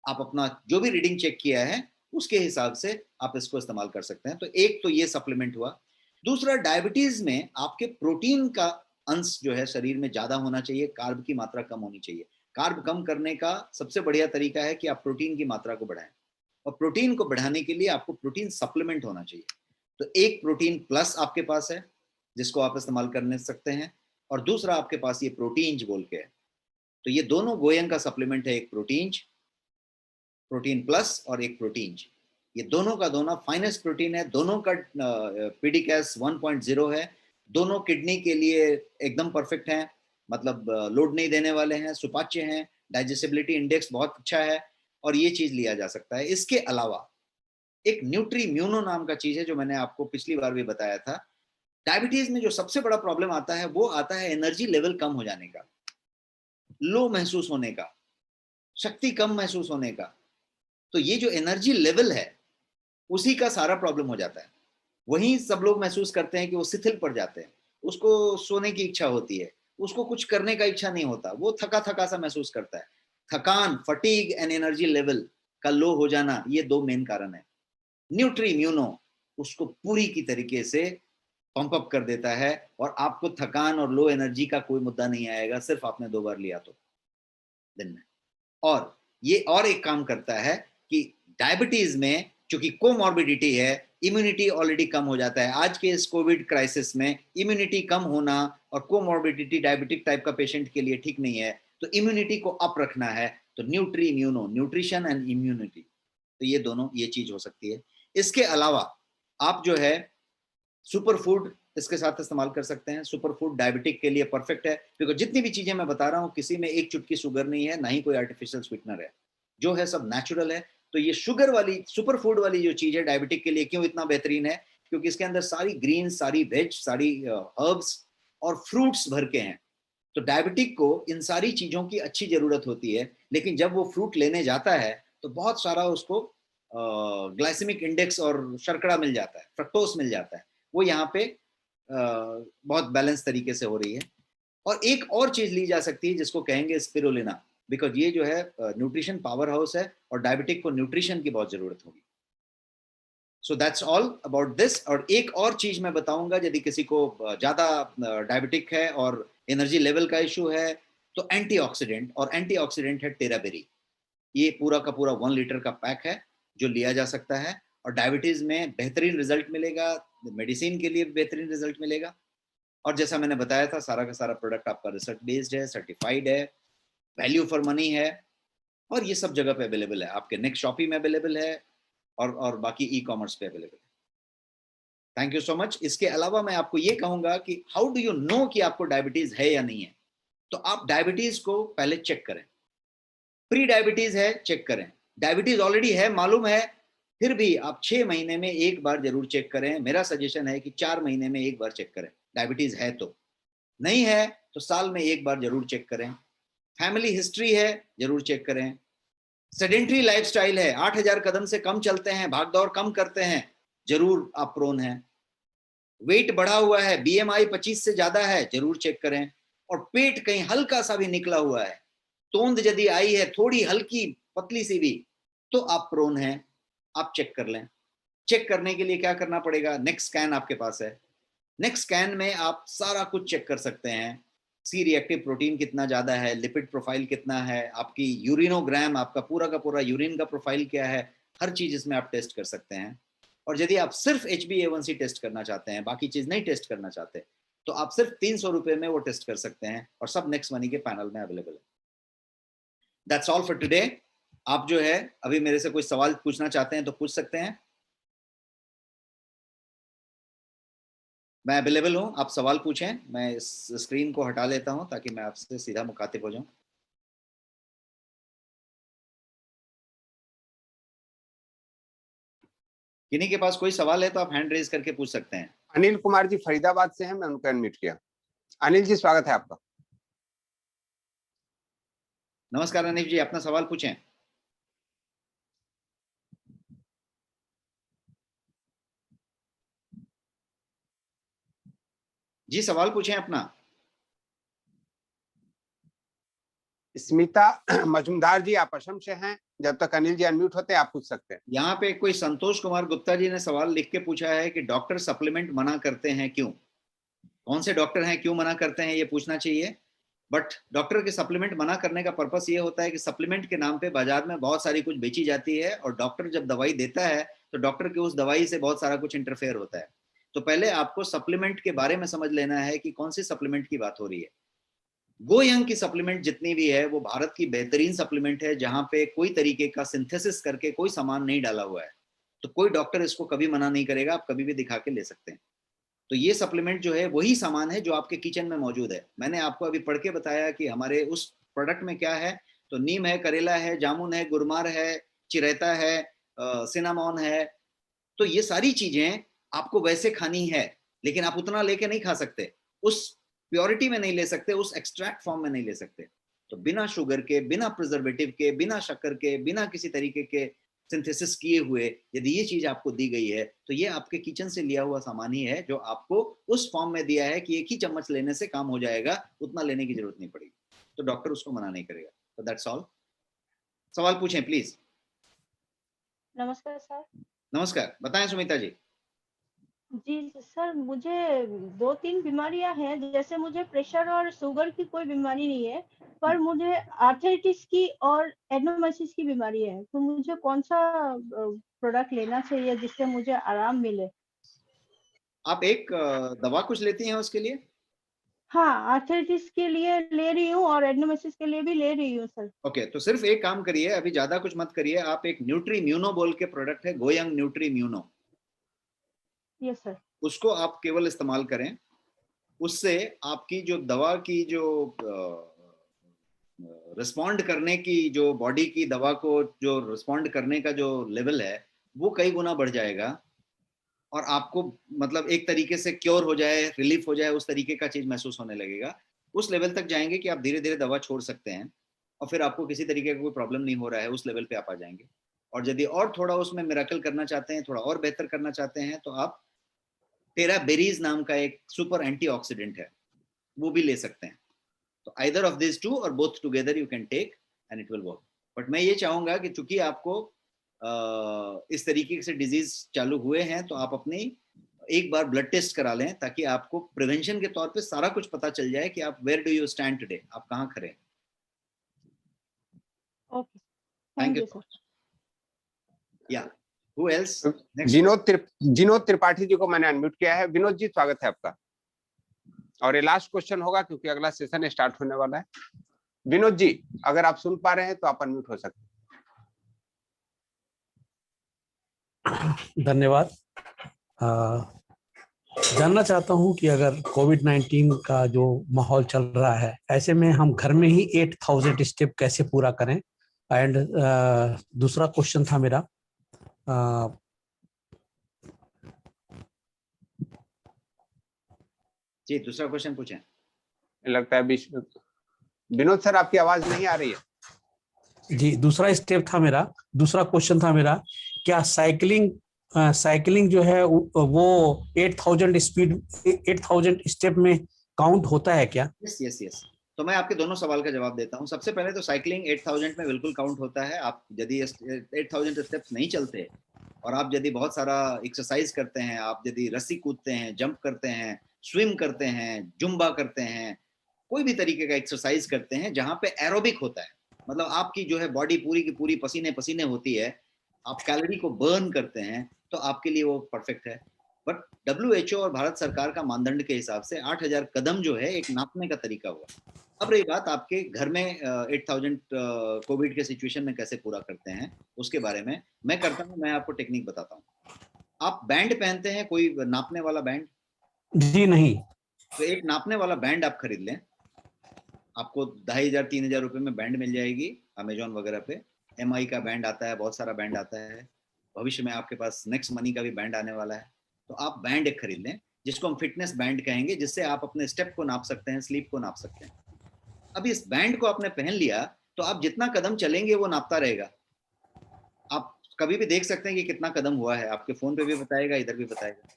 आप अपना जो भी रीडिंग चेक किया है उसके हिसाब से आप इसको इस्तेमाल कर सकते हैं। तो एक तो ये सप्लीमेंट हुआ। दूसरा, डायबिटीज में आपके प्रोटीन का अंश जो है शरीर में ज्यादा होना चाहिए, कार्ब की मात्रा कम होनी चाहिए। कार्ब कम करने का सबसे बढ़िया तरीका है कि आप प्रोटीन की मात्रा को बढ़ाएं, और प्रोटीन को बढ़ाने के लिए आपको प्रोटीन सप्लीमेंट होना चाहिए। तो एक प्रोटीन प्लस आपके पास है जिसको आप इस्तेमाल करने सकते हैं, और दूसरा आपके पास ये प्रोटीन बोल के है। तो ये दोनों गोयंग का सप्लीमेंट है, एक प्रोटीन, प्रोटीन प्लस और एक प्रोटीन। ये दोनों का दोनों फाइनेस्ट प्रोटीन है, दोनों का पीडीकैस 1.0 है, दोनों किडनी के लिए एकदम परफेक्ट हैं, मतलब लोड नहीं देने वाले हैं, सुपाच्य हैं, डाइजेस्टिबिलिटी इंडेक्स बहुत अच्छा है, और ये चीज लिया जा सकता है। इसके अलावा एक न्यूट्रीम्यूनो नाम का चीज है जो मैंने आपको पिछली बार भी बताया था। डायबिटीज में जो सबसे बड़ा प्रॉब्लम आता है वो आता है एनर्जी लेवल कम हो जाने का, लो महसूस होने का, शक्ति कम महसूस होने का। तो ये जो एनर्जी लेवल है उसी का सारा प्रॉब्लम हो जाता है। वहीं सब लोग महसूस करते हैं कि वो शिथिल पड़ जाते हैं, उसको सोने की इच्छा होती है, उसको कुछ करने का इच्छा नहीं होता, वो थका थका सा महसूस करता है। थकान, फटीग एंड एनर्जी लेवल का लो हो जाना, ये 2 मेन कारण है। न्यूट्री इम्यूनो उसको पूरी की तरीके से पंप अप कर देता है और आपको थकान और लो एनर्जी का कोई मुद्दा नहीं आएगा, सिर्फ आपने 2 बार लिया तो दिन में। और ये और एक काम करता है कि डायबिटीज में चूंकि कोमॉर्बिडिटी है, इम्यूनिटी ऑलरेडी कम हो जाता है। आज के इस कोविड क्राइसिस में इम्यूनिटी कम होना और कोमॉर्बिडिटी डायबिटिक टाइप का पेशेंट के लिए ठीक नहीं है, तो इम्यूनिटी को अप रखना है तो nutri immuno, nutrition and immunity, तो ये दोनों ये चीज हो सकती है। इसके अलावा आप जो है सुपर फूड इसके साथ इस्तेमाल कर सकते हैं। सुपर फूड डायबिटिक के लिए परफेक्ट है, क्योंकि जितनी भी चीजें मैं बता रहा हूँ किसी में एक चुटकी शुगर नहीं है, ना ही कोई आर्टिफिशियल स्वीटनर है, जो है सब नेचुरल है। तो ये शुगर वाली सुपर फूड वाली जो चीज है डायबिटिक के लिए क्यों इतना बेहतरीन है, क्योंकि इसके अंदर सारी ग्रीन, सारी वेज, सारी हर्ब्स और फ्रूट्स भर के हैं। तो डायबिटिक को इन सारी चीजों की अच्छी जरूरत होती है, लेकिन जब वो फ्रूट लेने जाता है तो बहुत सारा उसको ग्लाइसेमिक इंडेक्स और शर्करा मिल जाता है, फ्रक्टोस मिल जाता है। वो यहाँ पे बहुत बैलेंस तरीके से हो रही है। और एक और चीज ली जा सकती है जिसको कहेंगे स्पिरुलिना, बिकॉज ये जो है न्यूट्रिशन पावर हाउस है और डायबिटिक को न्यूट्रिशन की बहुत जरूरत होगी। So that's all about this. और एक और चीज मैं बताऊंगा, यदि किसी को ज्यादा डायबिटिक है और एनर्जी लेवल का इशू है, तो एंटीऑक्सीडेंट, और एंटीऑक्सीडेंट है टेराबेरी। ये पूरा का पूरा 1 लीटर का पैक है जो लिया जा सकता है और डायबिटीज में बेहतरीन रिजल्ट मिलेगा, मेडिसिन के लिए बेहतरीन रिजल्ट मिलेगा। और जैसा मैंने बताया था, सारा का सारा प्रोडक्ट आपका रिसर्च बेस्ड है, सर्टिफाइड है, वैल्यू फॉर मनी है, और ये सब जगह पे अवेलेबल है। आपके नेक्स्ट शॉपी में अवेलेबल है और बाकी ई कॉमर्स पे अवेलेबल है। Thank you so much. इसके अलावा मैं आपको ये कहूंगा कि हाउ डू यू नो कि आपको डायबिटीज है या नहीं है। तो आप डायबिटीज को पहले चेक करें। प्री डायबिटीज है, चेक करें। डायबिटीज ऑलरेडी है, मालूम है, फिर भी आप 6 महीने में एक बार जरूर चेक करें। मेरा सजेशन है कि 4 महीने में एक बार चेक करें। डायबिटीज है तो, नहीं है तो साल में एक बार जरूर चेक करें। फैमिली हिस्ट्री है, जरूर चेक करें। सेडेंट्री लाइफस्टाइल है, 8,000 कदम से कम चलते हैं, भागदौड़ कम करते हैं, जरूर आप प्रोन हैं। वेट बढ़ा हुआ है, बीएमआई 25 से ज्यादा है, जरूर चेक करें। और पेट कहीं हल्का सा भी निकला हुआ है, तोंद यदि आई है थोड़ी हल्की पतली सी भी, तो आप प्रोन हैं, आप चेक कर लें। चेक करने के लिए क्या करना पड़ेगा, नेक्स्ट स्कैन आपके पास है। नेक्स्ट स्कैन में आप सारा कुछ चेक कर सकते हैं। सी रिएक्टिव प्रोटीन कितना ज्यादा है, लिपिड प्रोफाइल कितना है, आपकी यूरिनोग्राम, आपका पूरा का पूरा यूरिन का प्रोफाइल क्या है, हर चीज इसमें आप टेस्ट कर सकते हैं। और यदि आप सिर्फ HbA1c टेस्ट करना चाहते हैं, बाकी चीज नहीं टेस्ट करना चाहते, तो आप सिर्फ 300 रुपए में वो टेस्ट कर सकते हैं, और सब नेक्स्ट मनी के पैनल में अवेलेबल है। That's all for today. आप जो है अभी मेरे से कोई सवाल पूछना चाहते हैं तो पूछ सकते हैं, मैं अवेलेबल हूं, आप सवाल पूछें। मैं इस स्क्रीन को हटा लेता हूं ताकि मैं आपसे सीधा मुखातिब हो जाऊं। किन्हीं के पास कोई सवाल है तो आप हैंड रेज करके पूछ सकते हैं। अनिल कुमार जी फरीदाबाद से हैं, मैं उनको अनम्यूट किया। अनिल जी स्वागत है आपका। नमस्कार अनिल जी, अपना सवाल पूछें। जी सवाल पूछें अपना। स्मिता मजूमदार जी आप असम से हैं, जब तक अनिल जी अनम्यूट होते हैं आप पूछ सकते हैं। यहाँ पे कोई संतोष कुमार गुप्ता जी ने सवाल लिख के पूछा है कि डॉक्टर सप्लीमेंट मना करते हैं क्यों। कौन से डॉक्टर हैं, क्यों मना करते हैं, ये पूछना चाहिए। बट डॉक्टर के सप्लीमेंट मना करने का पर्पस ये होता है कि सप्लीमेंट के नाम पे बाजार में बहुत सारी कुछ बेची जाती है, और डॉक्टर जब दवाई देता है तो डॉक्टर के उस दवाई से बहुत सारा कुछ इंटरफेयर होता है। तो पहले आपको सप्लीमेंट के बारे में समझ लेना है कि कौन सी सप्लीमेंट की बात हो रही है। गोयंग की सप्लीमेंट जितनी भी है वो भारत की बेहतरीन सप्लीमेंट है, जहां पे कोई तरीके का सिंथेसिस करके कोई सामान नहीं डाला हुआ है। तो कोई डॉक्टर इसको कभी मना नहीं करेगा, आप कभी भी दिखा के ले सकते हैं। तो ये सप्लीमेंट जो है वही सामान है जो आपके किचन में मौजूद है। मैंने आपको अभी पढ़ के बताया कि हमारे उस प्रोडक्ट में क्या है। तो नीम है, करेला है, जामुन है, गुरमार है, चिरैता है, सिनामॉन है। तो ये सारी चीजें आपको वैसे खानी है, लेकिन आप उतना लेके नहीं खा सकते, उस प्योरिटी में नहीं ले सकते, उस एक्सट्रैक्ट फॉर्म में नहीं ले सकते। तो बिना शुगर के, बिना प्रिजर्वेटिव के, बिना शक्कर के, बिना किसी तरीके के सिंथेसिस किए हुए यदि ये चीज आपको दी गई है, तो ये आपके किचन से लिया हुआ सामान ही है, जो आपको उस फॉर्म में दिया है कि एक ही चम्मच लेने से काम हो जाएगा, उतना लेने की जरूरत नहीं पड़ेगी। तो डॉक्टर उसको मना नहीं करेगा। तो दैट्स ऑल। सवाल पूछें प्लीज। नमस्कार सर। नमस्कार, बताएं सुमिता जी। जी सर, मुझे 2-3 बीमारियां हैं, जैसे मुझे प्रेशर और शुगर की कोई बीमारी नहीं है, पर मुझे आर्थराइटिस की और एडेनोमाइसिस की बीमारी है। तो मुझे कौन सा प्रोडक्ट लेना चाहिए जिससे मुझे आराम मिले? आप एक दवा कुछ लेती हैं उसके लिए? हाँ, आर्थराइटिस के लिए ले रही हूँ और एडेनोमाइसिस के लिए भी ले रही हूँ सर। ओके, तो सिर्फ एक काम करिए, अभी ज्यादा कुछ मत करिए। आप एक न्यूट्री म्यूनो बोल के प्रोडक्ट है, going nutri mu naught, yes sir. उसको आप केवल इस्तेमाल करें। उससे आपकी जो दवा की जो रिस्पॉन्ड करने की, जो बॉडी की दवा को जो रिस्पॉन्ड करने का जो लेवल है, वो कई गुना बढ़ जाएगा। और आपको मतलब एक तरीके से क्योर हो जाए, रिलीफ हो जाए, उस तरीके का चीज महसूस होने लगेगा। उस लेवल तक जाएंगे कि आप धीरे धीरे दवा छोड़ सकते हैं, और फिर आपको किसी तरीके का कोई प्रॉब्लम नहीं हो रहा है, उस लेवल पे आप आ जाएंगे। और यदि और थोड़ा उसमें मिराकल करना चाहते हैं, थोड़ा और बेहतर करना चाहते हैं, तो आप टेरा बेरीज नाम का एक सुपर एंटीऑक्सीडेंट है, वो भी ले सकते हैं। तो आइदर ऑफ दिस टू और both together you can take and it will work. But मैं ये चाहूंगा कि चूंकि आपको इस तरीके से डिजीज चालू हुए हैं, तो आप अपनी एक बार ब्लड टेस्ट करा लें, ताकि आपको प्रिवेंशन के तौर पे सारा कुछ पता चल जाए कि आप where do you stand today, आप कहाँ खड़े हैं। Okay, thank thank you you so sir. Much. या हु एल्स? विनोद त्रिपाठी जी को मैंने अनम्यूट किया है। विनोद जी, स्वागत है आपका। और ये लास्ट क्वेश्चन होगा क्योंकि अगला सेशन स्टार्ट होने वाला है। विनोद जी, अगर आप सुन पा रहे हैं तो आप अनम्यूट हो सकते हैं। धन्यवाद। जानना चाहता हूं कि अगर कोविड-19 का जो माहौल चल रहा है, ऐसे में हम घर में ही 8000 स्टेप कैसे पूरा करें? एंड दूसरा क्वेश्चन था मेरा, जी दूसरा क्वेश्चन पूछें। लगता है विनोद सर, आपकी आवाज नहीं आ रही है। जी, दूसरा स्टेप था मेरा, दूसरा क्वेश्चन था मेरा, क्या साइकिलिंग जो है वो 8000 स्टेप में काउंट होता है क्या? Yes yes yes. तो मैं आपके दोनों सवाल का जवाब देता हूँ। सबसे पहले तो साइकिलिंग 8000 में बिल्कुल काउंट होता है। आप यदि 8000 स्टेप्स नहीं चलते, और आप यदि बहुत सारा एक्सरसाइज करते हैं, आप यदि रस्सी कूदते हैं, जंप करते हैं, स्विम करते हैं, जुम्बा करते हैं, कोई भी तरीके का एक्सरसाइज करते हैं जहां पे एरोबिक होता है, मतलब आपकी जो है बॉडी पूरी की पूरी पसीने पसीने होती है, आप कैलोरी को बर्न करते हैं, तो आपके लिए वो परफेक्ट है। बट WHO और भारत सरकार का मानदंड के हिसाब से 8000 कदम जो है एक नापने का तरीका हुआ। अब रही बात आपके घर में 8000 कोविड के सिचुएशन में कैसे पूरा करते हैं, उसके बारे में मैं करता हूँ, मैं आपको टेक्निक बताता हूँ। आप बैंड पहनते हैं, कोई नापने वाला बैंड? जी नहीं। तो एक नापने वाला बैंड आप खरीद लें। आपको 2500-3000 रुपए में बैंड मिल जाएगी अमेजोन वगैरह पे। MI का बैंड आता है, बहुत सारा बैंड आता है। भविष्य में आपके पास नेक्स्ट मनी का भी बैंड आने वाला है। तो आप बैंड एक खरीद लें, जिसको हम फिटनेस बैंड कहेंगे, जिससे आप अपने स्टेप को नाप सकते हैं, स्लीप को नाप सकते हैं। अब इस बैंड को आपने पहन लिया, तो आप जितना कदम चलेंगे वो नापता रहेगा। आप कभी भी देख सकते हैं कि कितना कदम हुआ है, आपके फोन पे भी बताएगा, इधर भी बताएगा।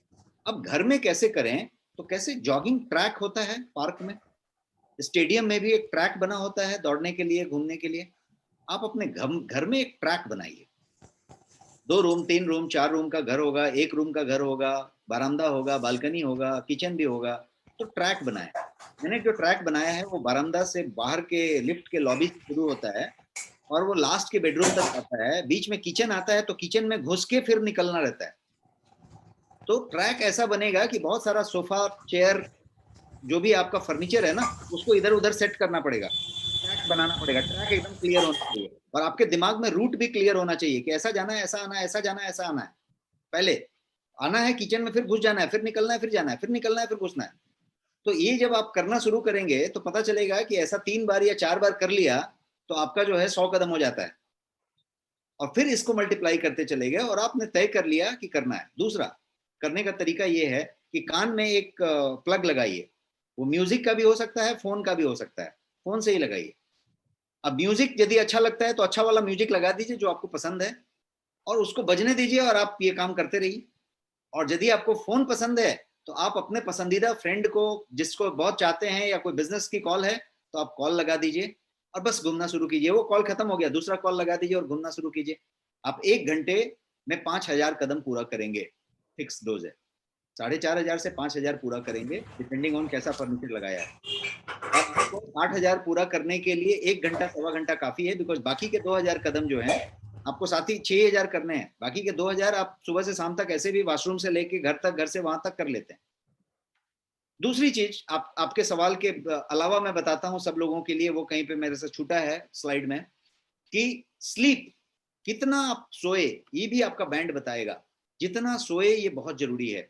अब घर में कैसे करें? तो कैसे, जॉगिंग ट्रैक होता है पार्क में, स्टेडियम में भी एक ट्रैक बना होता है दौड़ने के लिए, घूमने के लिए। आप अपने घर में एक ट्रैक बनाइए। 2 रूम, 3 रूम, 4 रूम का घर होगा, 1 रूम का घर होगा, बरामदा होगा, बालकनी होगा, किचन भी होगा। तो ट्रैक बनाए। मैंने जो ट्रैक बनाया है वो बरामदा से बाहर के लिफ्ट के लॉबी से शुरू होता है, और वो लास्ट के बेडरूम तक आता है। बीच में किचन आता है, तो किचन में घुस के फिर निकलना रहता है। तो ट्रैक ऐसा बनेगा कि बहुत सारा सोफा, चेयर, जो भी आपका फर्नीचर है ना, उसको इधर उधर सेट करना पड़ेगा, ट्रैक बनाना पड़ेगा। ट्रैक एकदम क्लियर होना चाहिए, और आपके दिमाग में रूट भी क्लियर होना चाहिए कि ऐसा जाना है, ऐसा आना है, ऐसा जाना है, ऐसा आना है। पहले आना है किचन में, फिर घुस जाना है, फिर निकलना है, फिर जाना है, फिर निकलना है, फिर घुसना है। तो ये जब आप करना शुरू करेंगे तो पता चलेगा कि ऐसा 3 बार या 4 बार कर लिया, तो आपका जो है 100 कदम हो जाता है। और फिर इसको मल्टीप्लाई करते चले गए, और आपने तय कर लिया कि करना है। दूसरा करने का तरीका ये है कि कान में एक प्लग लगाइए। वो म्यूजिक का भी हो सकता है, फोन का भी हो सकता है, फोन से ही लगाइए। अब म्यूजिक यदि अच्छा लगता है तो अच्छा वाला म्यूजिक लगा दीजिए जो आपको पसंद है, और उसको बजने दीजिए, और आप ये काम करते रहिए। और यदि आपको फोन पसंद है, तो आप अपने पसंदीदा फ्रेंड को, जिसको बहुत चाहते हैं, या कोई बिजनेस की कॉल है, तो आप कॉल लगा दीजिए और बस घूमना शुरू कीजिए। वो कॉल खत्म हो गया, दूसरा कॉल लगा दीजिए और घूमना शुरू कीजिए। आप 1 घंटे में 5000 कदम पूरा करेंगे, फिक्स डोज है। 4500 से 5000 पूरा करेंगे, डिपेंडिंग ऑन कैसा फर्नीचर लगाया है। अब आपको 8000 पूरा करने के लिए 1 घंटा सवा घंटा काफी है, बिकॉज बाकी के 2000 कदम जो हैं आपको साथ ही 6000 करने हैं। बाकी के 2000 आप सुबह से शाम तक ऐसे भी वॉशरूम से लेके घर तक, घर से वहां तक कर लेते हैं। दूसरी चीज आपके सवाल के अलावा मैं बताता हूं सब लोगों के लिए, वो कहीं पे मेरे से छूटा है स्लाइड में, कि स्लीप, कितना आप सोए ये भी आपका बैंड बताएगा। जितना सोए ये बहुत जरूरी है,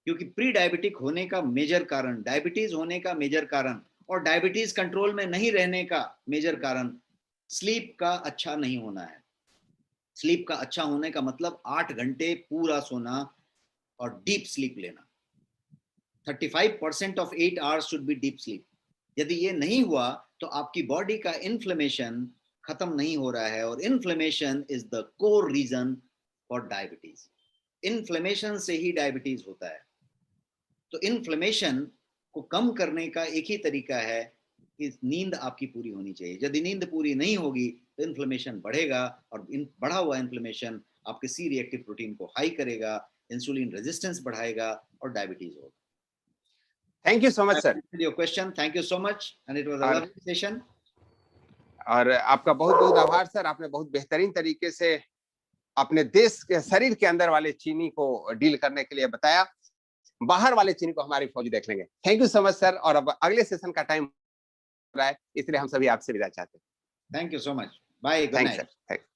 क्योंकि प्री डायबिटिक होने का मेजर कारण, डायबिटीज होने का मेजर कारण और डायबिटीज कंट्रोल में नहीं रहने का मेजर कारण स्लीप का अच्छा नहीं होना है। स्लीप का अच्छा होने का मतलब 8 घंटे पूरा सोना और डीप स्लीप लेना। 35% of 8 hours should be deep sleep. यदि ये नहीं हुआ तो आपकी बॉडी का इन्फ्लेमेशन खत्म नहीं हो रहा है, और inflammation is the core reason for diabetes. Inflammation से ही डायबिटीज होता है। तो इन्फ्लेमेशन को कम करने का एक ही तरीका है कि नींद आपकी पूरी होनी चाहिए। यदि नींद पूरी नहीं होगी तो इन्फ्लेमेशन बढ़ेगा, और बढ़ा हुआ इन्फ्लेमेशन आपके सी रिएक्टिव प्रोटीन को हाई करेगा, इंसुलिन रेजिस्टेंस बढ़ाएगा और डायबिटीज होगा। Thank you so much sir. Your question, thank you so much, and it was a lovely session. और आपका बहुत बहुत आभार सर, आपने बहुत बेहतरीन तरीके से अपने देश के शरीर के अंदर वाले चीनी को डील करने के लिए बताया। बाहर वाले चीनी को हमारी फौज देख लेंगे। Thank you so much sir. और अब अगले सेशन का टाइम हो रहा है, इसलिए हम सभी आपसे विदा चाहते हैं। Thank you so much, bye, good thanks night. Sir.